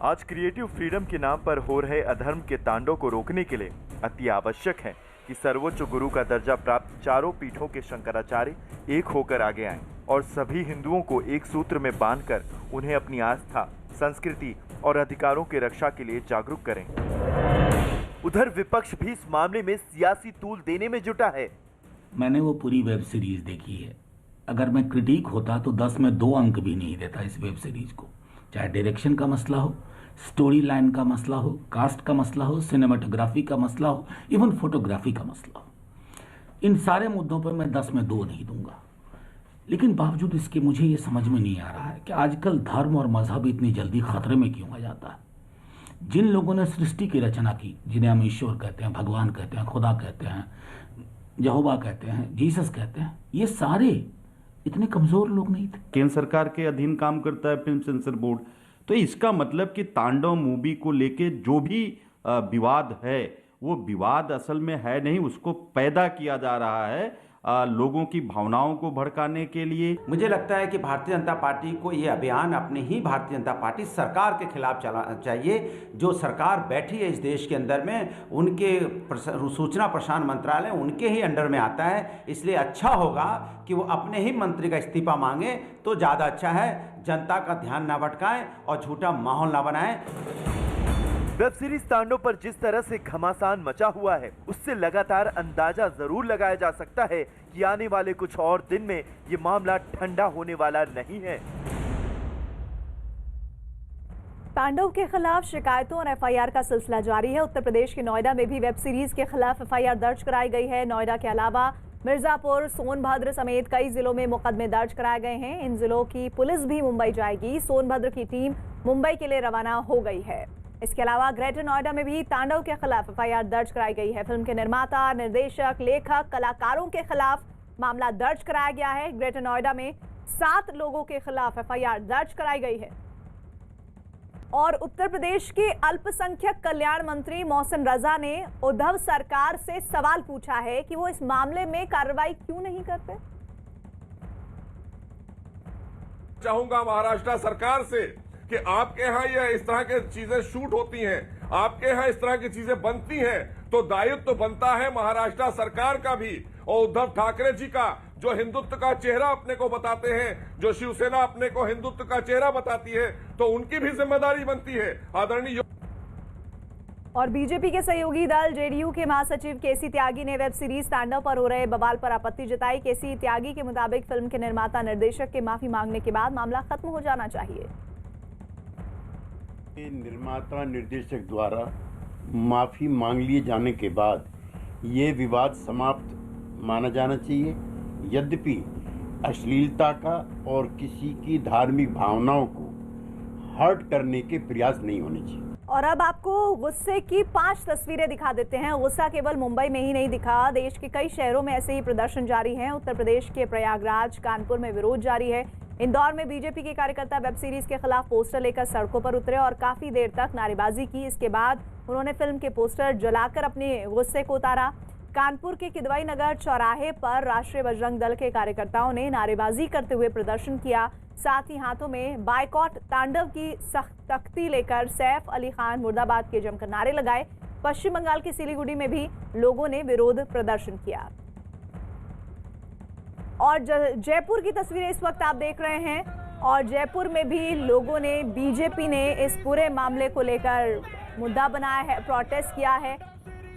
आज क्रिएटिव फ्रीडम के नाम पर हो रहे अधर्म के तांडव को रोकने के लिए अति आवश्यक है कि सर्वोच्च गुरु का दर्जा प्राप्त चारों पीठों के शंकराचार्य एक होकर आगे आएं और सभी हिंदुओं को एक सूत्र में बांधकर उन्हें अपनी आस्था, संस्कृति और अधिकारों की रक्षा के लिए जागरूक करें। उधर विपक्ष भी इस मामले में सियासी तूल देने में जुटा है। मैंने वो पूरी वेब सीरीज देखी है। अगर मैं क्रिटिक होता तो 10 में 2 अंक भी नहीं देता इस वेब सीरीज को। चाहे डायरेक्शन का मसला हो, स्टोरी लाइन का मसला हो, कास्ट का मसला हो, सिनेमाटोग्राफी का मसला हो, इवन फोटोग्राफी का मसला हो, इन सारे मुद्दों पर मैं 10 में 2 नहीं दूंगा। लेकिन बावजूद इसके मुझे ये समझ में नहीं आ रहा है कि आजकल धर्म और मजहब इतनी जल्दी खतरे में क्यों आ जाता है। जिन लोगों ने सृष्टि की रचना की, जिन्हें हम ईश्वर कहते हैं, भगवान कहते हैं, खुदा कहते हैं, यहोवा कहते हैं, जीसस कहते हैं, ये सारे इतने कमजोर लोग नहीं थे। केंद्र सरकार के अधीन काम करता है फिल्म सेंसर बोर्ड, तो इसका मतलब कि तांडव मूवी को लेके जो भी विवाद है वो विवाद असल में है नहीं, उसको पैदा किया जा रहा है लोगों की भावनाओं को भड़काने के लिए। मुझे लगता है कि भारतीय जनता पार्टी को ये अभियान अपने ही भारतीय जनता पार्टी सरकार के खिलाफ चलाना चाहिए। जो सरकार बैठी है इस देश के अंदर में, उनके सूचना प्रसारण मंत्रालय उनके ही अंडर में आता है, इसलिए अच्छा होगा कि वो अपने ही मंत्री का इस्तीफा मांगे तो ज़्यादा अच्छा है। जनता का ध्यान ना भटकाएं और झूठा माहौल ना बनाएं। वेब सीरीज तांडव पर जिस तरह से घमासान मचा हुआ है, उससे लगातार अंदाजा जरूर लगाया जा सकता है कि आने वाले कुछ और दिन में ये मामला ठंडा होने वाला नहीं है। तांडव के खिलाफ शिकायतों और एफआईआर का सिलसिला जारी है। उत्तर प्रदेश के नोएडा में भी वेब सीरीज के खिलाफ एफआईआर दर्ज कराई गई है। नोएडा के अलावा मिर्जापुर, सोनभद्र समेत कई जिलों में मुकदमे दर्ज कराए गए हैं। इन जिलों की पुलिस भी मुंबई जाएगी। सोनभद्र की टीम मुंबई के लिए रवाना हो गई है। इसके अलावा ग्रेटर नोएडा में भी तांडव के खिलाफ एफआईआर दर्ज कराई गई है। फिल्म के निर्माता, निर्देशक, लेखक, कलाकारों के खिलाफ मामला दर्ज कराया गया है। ग्रेटर नोएडा में 7 लोगों के खिलाफ एफआईआर दर्ज कराई गई है। और उत्तर प्रदेश के अल्पसंख्यक कल्याण मंत्री मोहसिन रजा ने उद्धव सरकार से सवाल पूछा है कि वो इस मामले में कार्रवाई क्यों नहीं करते। चाहूंगा महाराष्ट्र सरकार से कि आपके यहाँ ये इस तरह की चीजें शूट होती हैं, आपके यहाँ इस तरह की चीजें बनती हैं, तो दायित्व तो बनता है महाराष्ट्र सरकार का भी और उद्धव ठाकरे जी का, जो हिंदुत्व का चेहरा अपने को बताते हैं, जो शिवसेना अपने को हिंदुत्व का चेहरा बताती है, तो उनकी भी जिम्मेदारी बनती है। आदरणीय और बीजेपी के सहयोगी दल जेडीयू के महासचिव केसी त्यागी ने वेब सीरीज तांडव पर हो रहे बवाल पर आपत्ति जताई। केसी त्यागी के मुताबिक फिल्म के निर्माता, निर्देशक के माफी मांगने के बाद मामला खत्म हो जाना चाहिए। निर्माता निर्देशक द्वारा माफी मांग लिए जाने के बाद ये विवाद समाप्त माना जाना चाहिए। यद्यपि अश्लीलता का और किसी की धार्मिक भावनाओं को हर्ट करने के प्रयास नहीं होने चाहिए। और अब आपको गुस्से की 5 तस्वीरें दिखा देते हैं। गुस्सा केवल मुंबई में ही नहीं दिखा, देश के कई शहरों में ऐसे ही प्रदर्शन जारी हैं। उत्तर प्रदेश के प्रयागराज, कानपुर में विरोध जारी है। इंदौर में बीजेपी के कार्यकर्ता वेब सीरीज के खिलाफ पोस्टर लेकर सड़कों पर उतरे और काफी देर तक नारेबाजी की। इसके बाद उन्होंने फिल्म के पोस्टर जलाकर अपने गुस्से को उतारा। कानपुर के किदवई नगर चौराहे पर राष्ट्रीय बजरंग दल के कार्यकर्ताओं ने नारेबाजी करते हुए प्रदर्शन किया। साथ ही हाथों में बायकॉट तांडव की तख्ती लेकर सैफ अली खान मुर्दाबाद के जमकर नारे लगाए। पश्चिम बंगाल के सिलीगुड़ी में भी लोगों ने विरोध प्रदर्शन किया। और जयपुर की तस्वीरें इस वक्त आप देख रहे हैं और जयपुर में भी लोगों ने, बीजेपी ने इस पूरे मामले को लेकर मुद्दा बनाया है, प्रोटेस्ट किया है।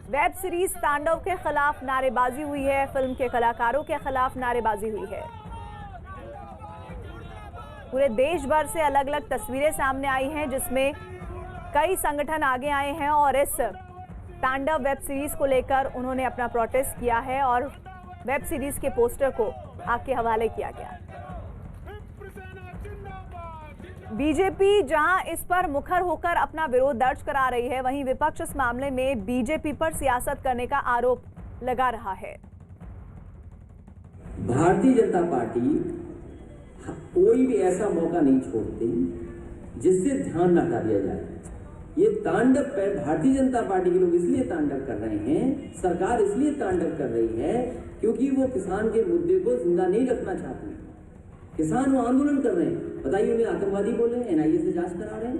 वेब सीरीज तांडव के खिलाफ नारेबाजी हुई है, फिल्म के कलाकारों के खिलाफ नारेबाजी हुई है। पूरे देश भर से अलग अलग तस्वीरें सामने आई हैं जिसमें कई संगठन आगे आए हैं और इस तांडव वेब सीरीज को लेकर उन्होंने अपना प्रोटेस्ट किया है और वेब सीरीज के पोस्टर को आग के हवाले किया गया। बीजेपी जहां इस पर मुखर होकर अपना विरोध दर्ज करा रही है, वहीं विपक्ष इस मामले में बीजेपी पर सियासत करने का आरोप लगा रहा है। भारतीय जनता पार्टी कोई भी ऐसा मौका नहीं छोड़ती जिससे ध्यान न हटा दिया जाए। ये तांडव पर भारतीय जनता पार्टी के लोग इसलिए तांडव कर रहे हैं, सरकार इसलिए तांडव कर रही है क्योंकि वो किसान के मुद्दे को जिंदा नहीं रखना चाहती। किसान वो आंदोलन कर रहे हैं, बताइए उन्हें आतंकवादी बोले, एनआईए से जांच करा रहे हैं,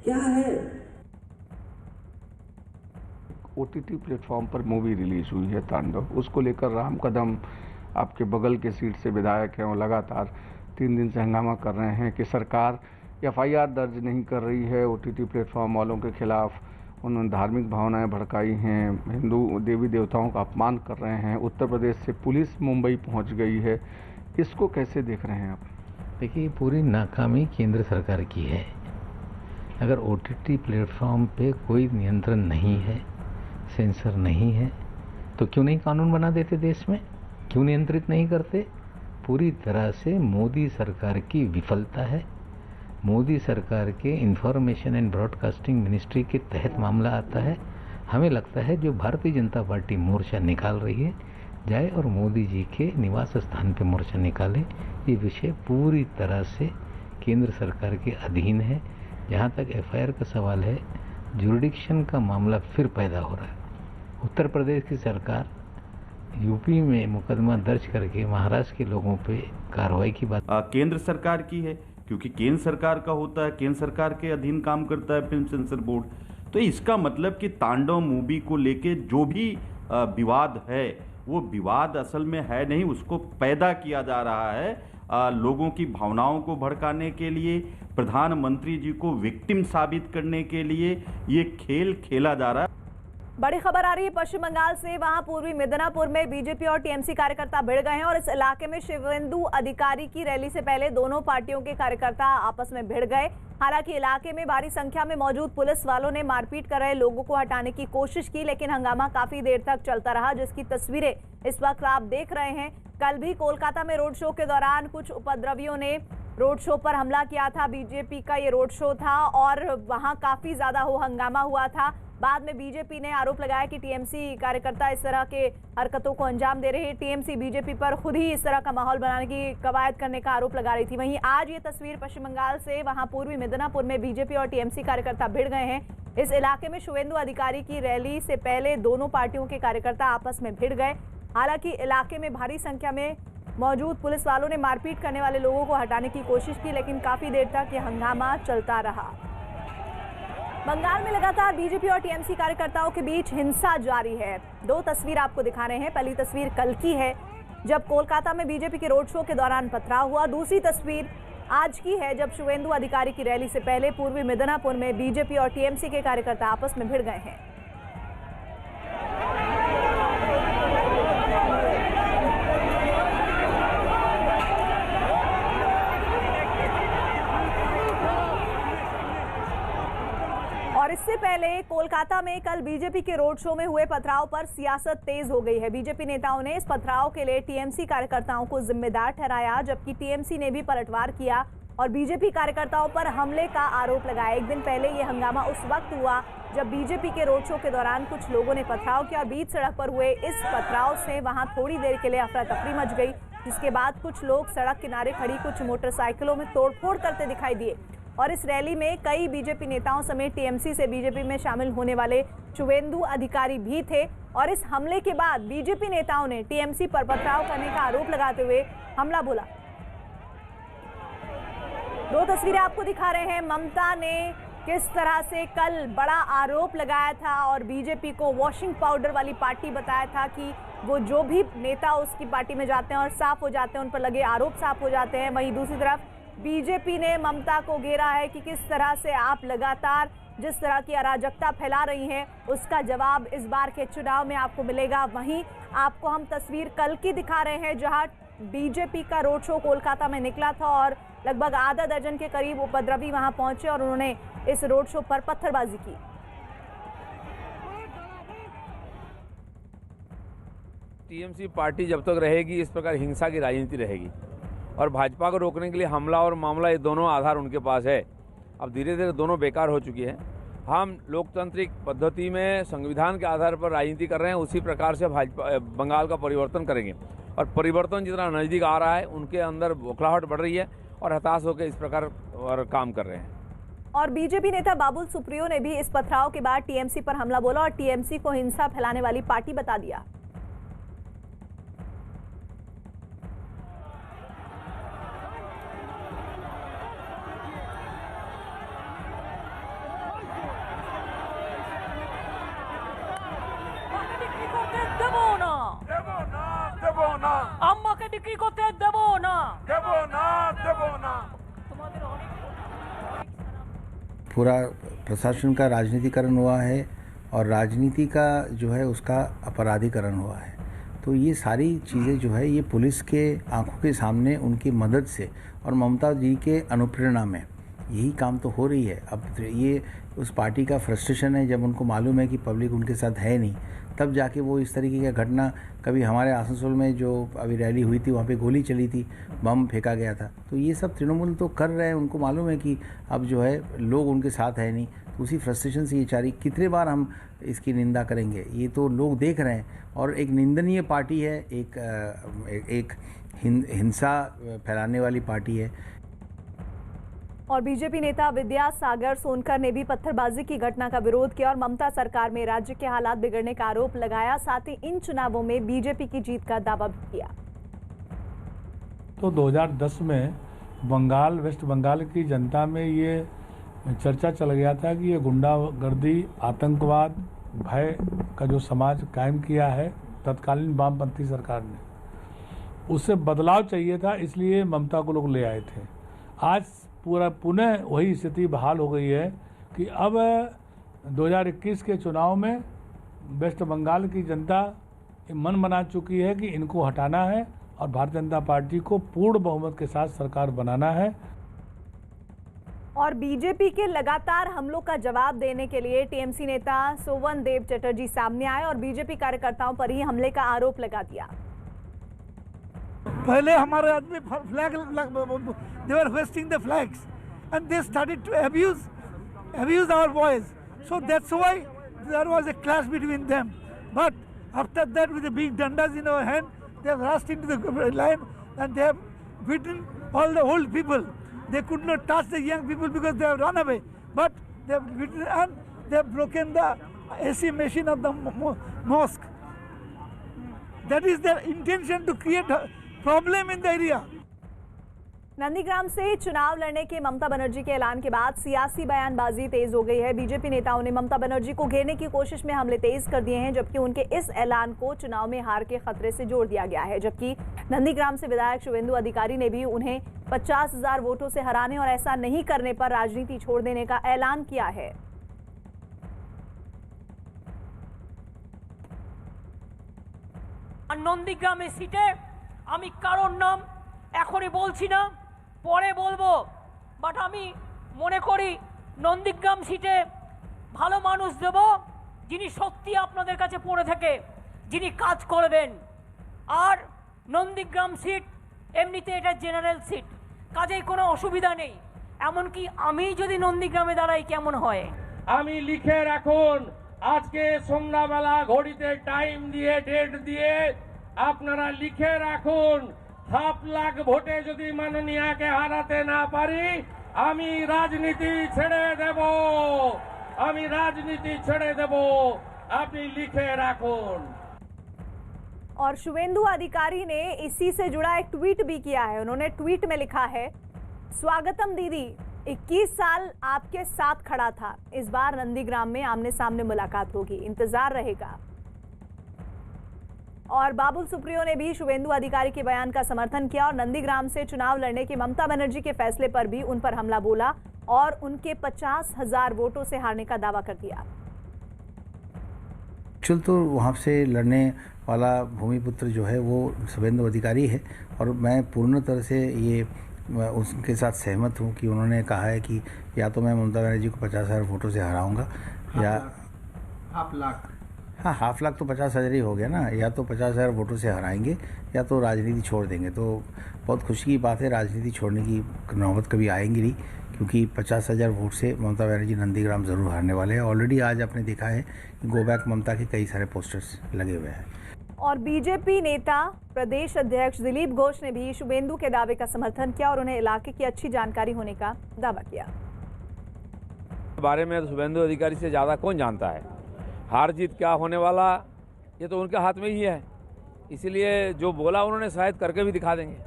क्या है? ओटीटी प्लेटफॉर्म पर मूवी रिलीज हुई है तांडव, उसको लेकर राम कदम आपके बगल के सीट से विधायक हैं, वो लगातार 3 दिन से हंगामा कर रहे हैं कि सरकार एफआईआर दर्ज नहीं कर रही है ओटीटी प्लेटफॉर्म वालों के खिलाफ। उन्होंने धार्मिक भावनाएं भड़काई हैं, हिंदू देवी देवताओं का अपमान कर रहे हैं। उत्तर प्रदेश से पुलिस मुंबई पहुंच गई है, इसको कैसे देख रहे हैं आप? देखिए, पूरी नाकामी केंद्र सरकार की है। अगर ओटीटी प्लेटफॉर्म पे कोई नियंत्रण नहीं है, सेंसर नहीं है, तो क्यों नहीं कानून बना देते देश में? क्यों नियंत्रित नहीं करते? पूरी तरह से मोदी सरकार की विफलता है। मोदी सरकार के इंफॉर्मेशन एंड ब्रॉडकास्टिंग मिनिस्ट्री के तहत मामला आता है। हमें लगता है जो भारतीय जनता पार्टी मोर्चा निकाल रही है जाए और मोदी जी के निवास स्थान पे मोर्चा निकाले। ये विषय पूरी तरह से केंद्र सरकार के अधीन है। जहाँ तक एफआईआर का सवाल है, जुरिडिक्शन का मामला फिर पैदा हो रहा है। उत्तर प्रदेश की सरकार यूपी में मुकदमा दर्ज करके महाराष्ट्र के लोगों पे कार्रवाई की बात केंद्र सरकार की है, क्योंकि केंद्र सरकार का होता है, केंद्र सरकार के अधीन काम करता है फिल्म सेंसर बोर्ड। तो इसका मतलब कि तांडव मूवी को लेके जो भी विवाद है वो विवाद असल में है नहीं, उसको पैदा किया जा रहा है लोगों की भावनाओं को भड़काने के लिए, प्रधानमंत्री जी को विक्टिम साबित करने के लिए ये खेल खेला जा रहा है। बड़ी खबर आ रही है पश्चिम बंगाल से। वहां पूर्वी मिदनापुर में बीजेपी और टीएमसी कार्यकर्ता भिड़ गए हैं और इस इलाके में शिवेंदु अधिकारी की रैली से पहले दोनों पार्टियों के कार्यकर्ता आपस में भिड़ गए। हालांकि इलाके में भारी संख्या में मौजूद पुलिस वालों ने मारपीट कर रहे लोगों को हटाने की कोशिश की, लेकिन हंगामा काफी देर तक चलता रहा, जिसकी तस्वीरें इस वक्त आप देख रहे हैं। कल भी कोलकाता में रोड शो के दौरान कुछ उपद्रवियों ने रोड शो पर हमला किया था। बीजेपी का ये रोड शो था और वहां काफी ज्यादा हंगामा हुआ था। बाद में बीजेपी ने आरोप लगाया कि टीएमसी कार्यकर्ता इस तरह के हरकतों को अंजाम दे रहे हैं। टीएमसी बीजेपी पर खुद ही इस तरह का माहौल बनाने की कवायद करने का आरोप लगा रही थी। वहीं आज ये तस्वीर पश्चिम बंगाल से, वहां पूर्वी मिदनापुर में बीजेपी और टीएमसी कार्यकर्ता भिड़ गए हैं। इस इलाके में शिवेंदु अधिकारी की रैली से पहले दोनों पार्टियों के कार्यकर्ता आपस में भिड़ गए। हालांकि इलाके में भारी संख्या में मौजूद पुलिस वालों ने मारपीट करने वाले लोगों को हटाने की कोशिश की, लेकिन काफी देर तक ये हंगामा चलता रहा। बंगाल में लगातार बीजेपी और टीएमसी कार्यकर्ताओं के बीच हिंसा जारी है। दो तस्वीर आपको दिखा रहे हैं। पहली तस्वीर कल की है जब कोलकाता में बीजेपी के रोड शो के दौरान पथराव हुआ। दूसरी तस्वीर आज की है जब शिवेंदु अधिकारी की रैली से पहले पूर्वी मिदनापुर में बीजेपी और टीएमसी के कार्यकर्ता आपस में भिड़ गए हैं। और इससे पहले कोलकाता में कल बीजेपी के रोड शो में हुए पथराव पर सियासत तेज हो गई है। बीजेपी नेताओं ने इस पथराव के लिए टीएमसी कार्यकर्ताओं को जिम्मेदार ठहराया, जबकि टीएमसी ने भी पलटवार किया और बीजेपी कार्यकर्ताओं पर हमले का आरोप लगाया। एक दिन पहले ये हंगामा उस वक्त हुआ जब बीजेपी के रोड शो के दौरान कुछ लोगों ने पथराव किया। बीच सड़क पर हुए इस पथराव से वहां थोड़ी देर के लिए अफरा तफरी मच गई, जिसके बाद कुछ लोग सड़क किनारे खड़ी कुछ मोटरसाइकिलों में तोड़फोड़ करते दिखाई दिए। और इस रैली में कई बीजेपी नेताओं समेत टीएमसी से बीजेपी में शामिल होने वाले शिवेंदु अधिकारी भी थे। और इस हमले के बाद बीजेपी नेताओं ने टीएमसी पर पथराव करने का आरोप लगाते हुए हमला बोला। दो तस्वीरें आपको दिखा रहे हैं। ममता ने किस तरह से कल बड़ा आरोप लगाया था और बीजेपी को वॉशिंग पाउडर वाली पार्टी बताया था कि वो जो भी नेता उसकी पार्टी में जाते हैं और साफ हो जाते हैं, उन पर लगे आरोप साफ हो जाते हैं। वहीं दूसरी तरफ बीजेपी ने ममता को घेरा है कि किस तरह से आप लगातार जिस तरह की अराजकता फैला रही हैं उसका जवाब इस बार के चुनाव में आपको मिलेगा। वहीं आपको हम तस्वीर कल की दिखा रहे हैं जहां बीजेपी का रोड शो कोलकाता में निकला था और लगभग आधा दर्जन के करीब उपद्रवी वहां पहुंचे और उन्होंने इस रोड शो पर पत्थरबाजी की। टीएमसी पार्टी जब तक रहेगी इस प्रकार हिंसा की राजनीति रहेगी और भाजपा को रोकने के लिए हमला और मामला ये दोनों आधार उनके पास है। अब धीरे धीरे दोनों बेकार हो चुकी है। हम लोकतांत्रिक पद्धति में संविधान के आधार पर राजनीति कर रहे हैं, उसी प्रकार से भाजपा बंगाल का परिवर्तन करेंगे और परिवर्तन जितना नज़दीक आ रहा है उनके अंदर बौखलाहट बढ़ रही है और हताश होकर इस प्रकार और काम कर रहे हैं। और बीजेपी नेता बाबुल सुप्रियो ने भी इस पथराव के बाद टीएमसी पर हमला बोला और टीएमसी को हिंसा फैलाने वाली पार्टी बता दिया। पूरा प्रशासन का राजनीतिकरण हुआ है और राजनीति का जो है उसका अपराधीकरण हुआ है। तो ये सारी चीज़ें जो है ये पुलिस के आंखों के सामने उनकी मदद से और ममता जी के अनुप्रेरणा में यही काम तो हो रही है। अब ये उस पार्टी का फ्रस्ट्रेशन है, जब उनको मालूम है कि पब्लिक उनके साथ है नहीं तब जाके वो इस तरीके की घटना, कभी हमारे आसनसोल में जो अभी रैली हुई थी वहाँ पे गोली चली थी, बम फेंका गया था। तो ये सब तृणमूल तो कर रहे हैं, उनको मालूम है कि अब जो है लोग उनके साथ है नहीं, तो उसी फ्रस्ट्रेशन से ये चारी कितने बार हम इसकी निंदा करेंगे, ये तो लोग देख रहे हैं। और एक निंदनीय पार्टी है, एक हिंसा फैलाने वाली पार्टी है। और बीजेपी नेता विद्यासागर सोनकर ने भी पत्थरबाजी की घटना का विरोध किया और ममता सरकार में राज्य के हालात बिगड़ने का आरोप लगाया। साथ ही इन चुनावों में बीजेपी की जीत का दावा भी किया। तो 2010 में वेस्ट बंगाल की जनता में ये चर्चा चल गया था कि ये गुंडागर्दी, आतंकवाद, भय का जो समाज कायम किया है तत्कालीन वामपंथी सरकार ने, उससे बदलाव चाहिए था, इसलिए ममता को लोग ले आए थे। आज पुनः वही स्थिति बहाल हो गई है कि अब 2021 के चुनाव में वेस्ट बंगाल की जनता मन बना चुकी है कि इनको हटाना है और भारतीय जनता पार्टी को पूर्ण बहुमत के साथ सरकार बनाना है। और बीजेपी के लगातार हमलों का जवाब देने के लिए टीएमसी नेता सोवन देव चटर्जी सामने आए और बीजेपी कार्यकर्ताओं पर ही हमले का आरोप लगा दिया। पहले हमारे आदमी flag, they were hoisting the flags and they started to abuse our boys, so that's why there was a clash between them. But after that, with the big dandas in our hand, they have rushed into the line and they have beaten all the old people. They could not touch the young people because they have run away, but they have beaten and they have broken the AC machine of the mosque. That is their intention, to create a problem in the area. Nandigram से चुनाव लड़ने के ममता बनर्जी के ऐलान के बाद सियासी बयानबाजी तेज हो गई है। बीजेपी नेताओं ने ममता बनर्जी को घेरने की कोशिश में हमले तेज कर दिए हैं, जबकि उनके इस ऐलान को चुनाव में हार के खतरे से जोड़ दिया गया है। जबकि नंदीग्राम से विधायक शुभेंदु अधिकारी ने भी उन्हें 50,000 वोटों से हराने और ऐसा नहीं करने पर राजनीति छोड़ देने का ऐलान किया है। নন্দীগ্রামের সিটে আমি কারোর নাম এখনই বলছি না, পরে বলবো, বাট আমি মনে করি নন্দীগ্রাম সিটে ভালো মানুষ দেব, যিনি সত্যি আপনাদের কাছে পড়ে থাকে, যিনি কাজ করবেন। আর নন্দীগ্রাম সিট এমনিতে এটা জেনারেল সিট, কাজেই কোনো অসুবিধা নেই। এমনকি আমি যদি নন্দীগ্রামে দাঁড়াই কেমন হয়। আমি লিখে রাখুন, আজকে সন্ধ্যাবেলা ঘড়িতে টাইম দিয়ে ডেট দিয়ে আপনারা লিখে রাখুন, 7 লাখ ভোটে যদি মাননীয়াকে হারাতে না পারি আমি রাজনীতি ছেড়ে দেব, আমি রাজনীতি ছেড়ে দেব, আপনি লিখে রাখুন। और शुभेंदु अधिकारी ने इसी से जुड़ा एक ट्वीट भी किया है। उन्होंने ट्वीट में लिखा है, स्वागतम दीदी, 21 साल आपके साथ खड़ा था, इस बार नंदीग्राम में आमने सामने मुलाकात होगी, इंतजार रहेगा। और बाबुल सुप्रियो ने भी शुभेंदु अधिकारी के बयान का समर्थन किया और नंदीग्राम से चुनाव लड़ने के ममता बनर्जी के फैसले पर भी उन पर हमला बोला और उनके 50,000 वोटों से हारने का दावा कर दिया। चल तो वहाँ से लड़ने वाला भूमिपुत्र जो है वो शुभेंदु अधिकारी है और मैं पूर्ण तरह से ये उसके साथ सहमत हूँ कि उन्होंने कहा है कि या तो मैं ममता बनर्जी को 50,000 वोटों से हराऊंगा या हाफ लाख, हाँ हाफ लाख तो 50,000 ही हो गया ना, या तो 50,000 वोटों से हराएंगे या तो राजनीति छोड़ देंगे। तो बहुत खुशी की बात है, राजनीति छोड़ने की नौबत कभी आएंगी नहीं, क्योंकि 50,000 वोट से ममता बनर्जी नंदीग्राम ज़रूर हारने वाले हैं। ऑलरेडी आज आपने देखा है कि गो बैक ममता के कई सारे पोस्टर्स लगे हुए हैं। और बीजेपी नेता प्रदेश अध्यक्ष दिलीप घोष ने भी शुभेंदु के दावे का समर्थन किया और उन्हें इलाके की अच्छी जानकारी होने का दावा किया। बारे में शुभेंदु अधिकारी से ज़्यादा कौन जानता है, हार जीत क्या होने वाला ये तो उनके हाथ में ही है, इसलिए जो बोला उन्होंने शायद करके भी दिखा देंगे।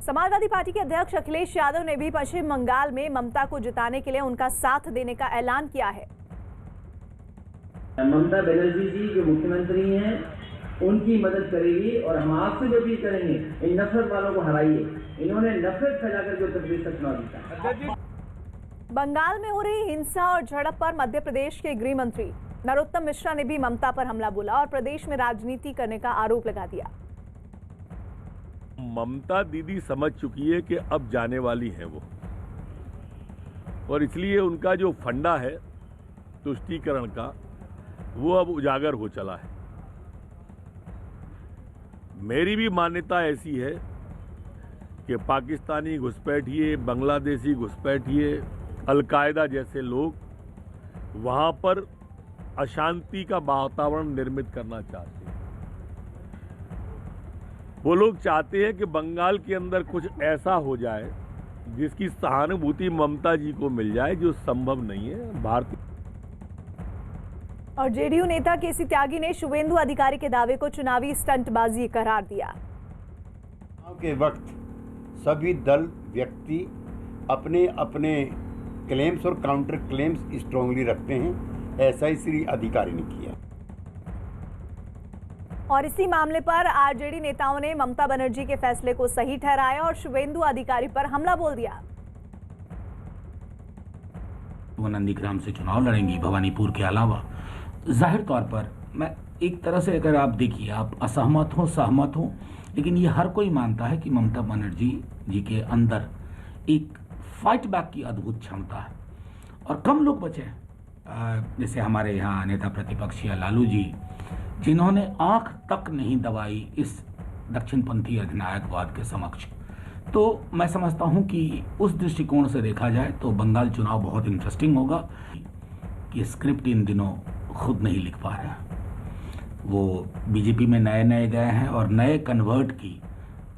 समाजवादी पार्टी के अध्यक्ष अखिलेश यादव ने भी पश्चिम बंगाल में ममता को जिताने के लिए उनका साथ देने का ऐलान किया है। ममता बनर्जी जी जो मुख्यमंत्री हैं उनकी मदद करेगी और हम आपसे जो भी करेंगे, इन नफरत वालों को हराइए। इन्होंने नफरत फैलाकर जो उत्तर प्रदेश का चुनाव जीता। बंगाल में हो रही हिंसा और झड़प पर मध्य प्रदेश के गृह मंत्री नरोत्तम मिश्रा ने भी ममता पर हमला बोला और प्रदेश में राजनीति करने का आरोप लगा दिया। ममता दीदी समझ चुकी है कि अब जाने वाली है वो, और इसलिए उनका जो फंडा है तुष्टीकरण का, वो अब उजागर हो चला है। मेरी भी मान्यता ऐसी है कि पाकिस्तानी घुसपैठिए, बांग्लादेशी घुसपैठिए, अलकायदा जैसे लोग वहां पर अशांति का वातावरण निर्मित करना चाहते हैं। वो लोग चाहते हैं कि बंगाल के अंदर कुछ ऐसा हो जाए जिसकी सहानुभूति ममता जी को मिल जाए, जो संभव नहीं है। भारतीय और जेडीयू नेता केसी त्यागी ने शुवेंदु अधिकारी के दावे को चुनावी स्टंटबाजी करार दिया। चुनाव के वक्त सभी दल व्यक्ति अपने अपने क्लेम्स और काउंटर क्लेम्स स्ट्रांगली रखते हैं, ऐसा ही श्री अधिकारी ने किया। और इसी मामले पर आरजेडी नेताओं ने ममता बनर्जी के फैसले को सही ठहराया और शुवेंदु अधिकारी पर हमला बोल दिया। वो नंदीग्राम से चुनाव लड़ेंगी भवानीपुर के अलावा। जाहिर तौर पर मैं एक तरह से, अगर आप देखिए, आप असहमत हो सहमत हो, लेकिन ये हर कोई मानता है कि ममता बनर्जी जी के अंदर एक फाइट बैक की अद्भुत क्षमता है और कम लोग बचे हैं। जैसे हमारे यहाँ नेता प्रतिपक्षीय लालू जी, जिन्होंने आंख तक नहीं दबाई इस दक्षिणपंथी अधिनायकवाद के समक्ष। तो मैं समझता हूं कि उस दृष्टिकोण से देखा जाए तो बंगाल चुनाव बहुत इंटरेस्टिंग होगा। कि स्क्रिप्ट इन दिनों खुद नहीं लिख पा रहे हैं, वो बीजेपी में नए नए गए हैं और नए कन्वर्ट की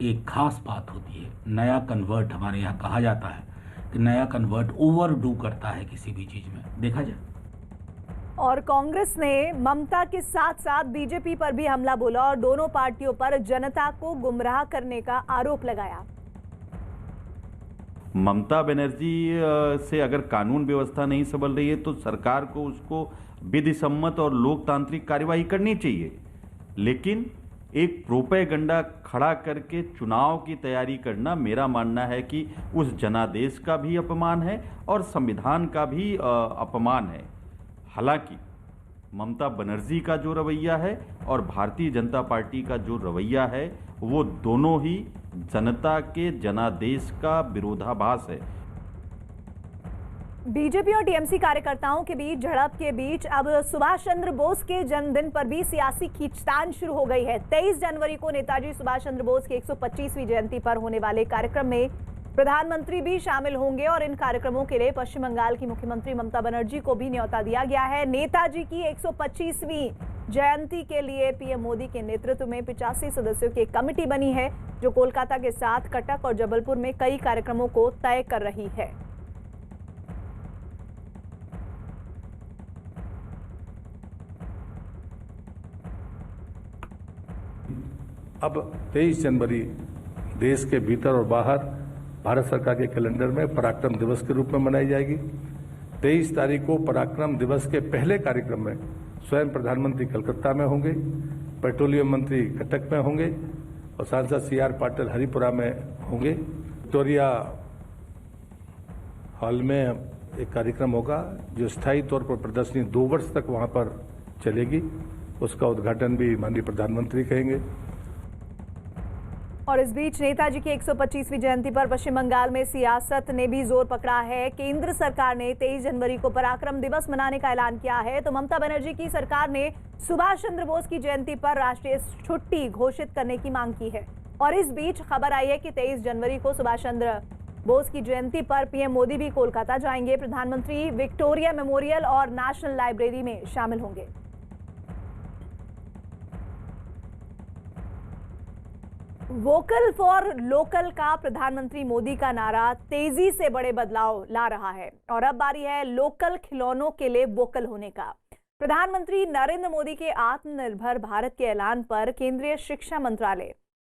एक खास बात होती है। नया कन्वर्ट हमारे यहाँ कहा जाता है कि नया कन्वर्ट ओवरडू करता है किसी भी चीज में, देखा जाए। और कांग्रेस ने ममता के साथ साथ बीजेपी पर भी हमला बोला और दोनों पार्टियों पर जनता को गुमराह करने का आरोप लगाया। ममता बनर्जी से अगर कानून व्यवस्था नहीं संभल रही है तो सरकार को उसको विधिसम्मत और लोकतांत्रिक कार्यवाही करनी चाहिए, लेकिन एक प्रोपेगेंडा खड़ा करके चुनाव की तैयारी करना मेरा मानना है कि उस जनादेश का भी अपमान है और संविधान का भी अपमान है। हालांकि ममता बनर्जी का जो रवैया है और भारतीय जनता पार्टी का जो रवैया है वो दोनों ही जनता के जनादेश का विरोधाभास है। बीजेपी और टीएमसी कार्यकर्ताओं के बीच झड़प के बीच अब सुभाष चंद्र बोस के जन्मदिन पर भी सियासी खींचतान शुरू हो गई है। 23 जनवरी को नेताजी सुभाष चंद्र बोस की 125वीं जयंती पर होने वाले कार्यक्रम में प्रधानमंत्री भी शामिल होंगे और इन कार्यक्रमों के लिए पश्चिम बंगाल की मुख्यमंत्री ममता बनर्जी को भी न्योता दिया गया है। नेताजी की 125वीं जयंती के लिए पीएम मोदी के नेतृत्व में 85 सदस्यों की एक कमेटी बनी है जो कोलकाता के साथ कटक और जबलपुर में कई कार्यक्रमों को तय कर रही है। अब 23 जनवरी देश के भीतर और बाहर भारत सरकार के कैलेंडर में पराक्रम दिवस के रूप में मनाई जाएगी। 23 तारीख को पराक्रम दिवस के पहले कार्यक्रम में स्वयं प्रधानमंत्री कलकत्ता में होंगे, पेट्रोलियम मंत्री कटक में होंगे और सांसद सीआर पाटिल हरिपुरा में होंगे। विक्टोरिया हॉल में एक कार्यक्रम होगा जो स्थायी तौर पर प्रदर्शनी 2 वर्ष तक वहां पर चलेगी। उसका उद्घाटन भी माननीय प्रधानमंत्री करेंगे। और इस बीच नेताजी की 125वीं जयंती पर पश्चिम बंगाल में सियासत ने भी जोर पकड़ा है। केंद्र सरकार ने 23 जनवरी को पराक्रम दिवस मनाने का ऐलान किया है, तो ममता बनर्जी की सरकार ने सुभाष चंद्र बोस की जयंती पर राष्ट्रीय छुट्टी घोषित करने की मांग की है। और इस बीच खबर आई है कि 23 जनवरी को सुभाष चंद्र बोस की जयंती पर पीएम मोदी भी कोलकाता जाएंगे। प्रधानमंत्री विक्टोरिया मेमोरियल और नेशनल लाइब्रेरी में शामिल होंगे। वोकल फॉर लोकल का प्रधानमंत्री मोदी का नारा तेजी से बड़े बदलाव ला रहा है और अब बारी है लोकल खिलौनों के लिए वोकल होने का। प्रधानमंत्री नरेंद्र मोदी के आत्मनिर्भर भारत के ऐलान पर केंद्रीय शिक्षा मंत्रालय,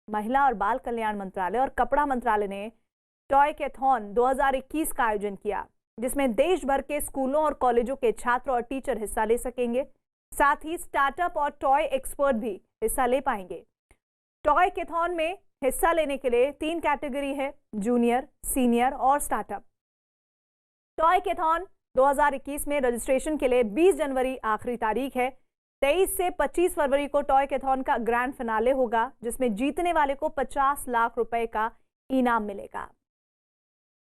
महिला और बाल कल्याण मंत्रालय और कपड़ा मंत्रालय ने टॉयकैथॉन 2021 का आयोजन किया, जिसमें देश भर के स्कूलों और कॉलेजों के छात्र और टीचर हिस्सा ले सकेंगे। साथ ही स्टार्टअप और टॉय एक्सपर्ट भी हिस्सा ले पाएंगे। टॉयकैथॉन में हिस्सा लेने के लिए 3 कैटेगरी है, जूनियर, सीनियर और स्टार्टअप। टॉयकैथॉन 2021 में रजिस्ट्रेशन के लिए 20 जनवरी आखिरी तारीख है। 23 से 25 फरवरी को टॉयकैथॉन का ग्रैंड फिनाले होगा, जिसमें जीतने वाले को 50 लाख रुपए का इनाम मिलेगा।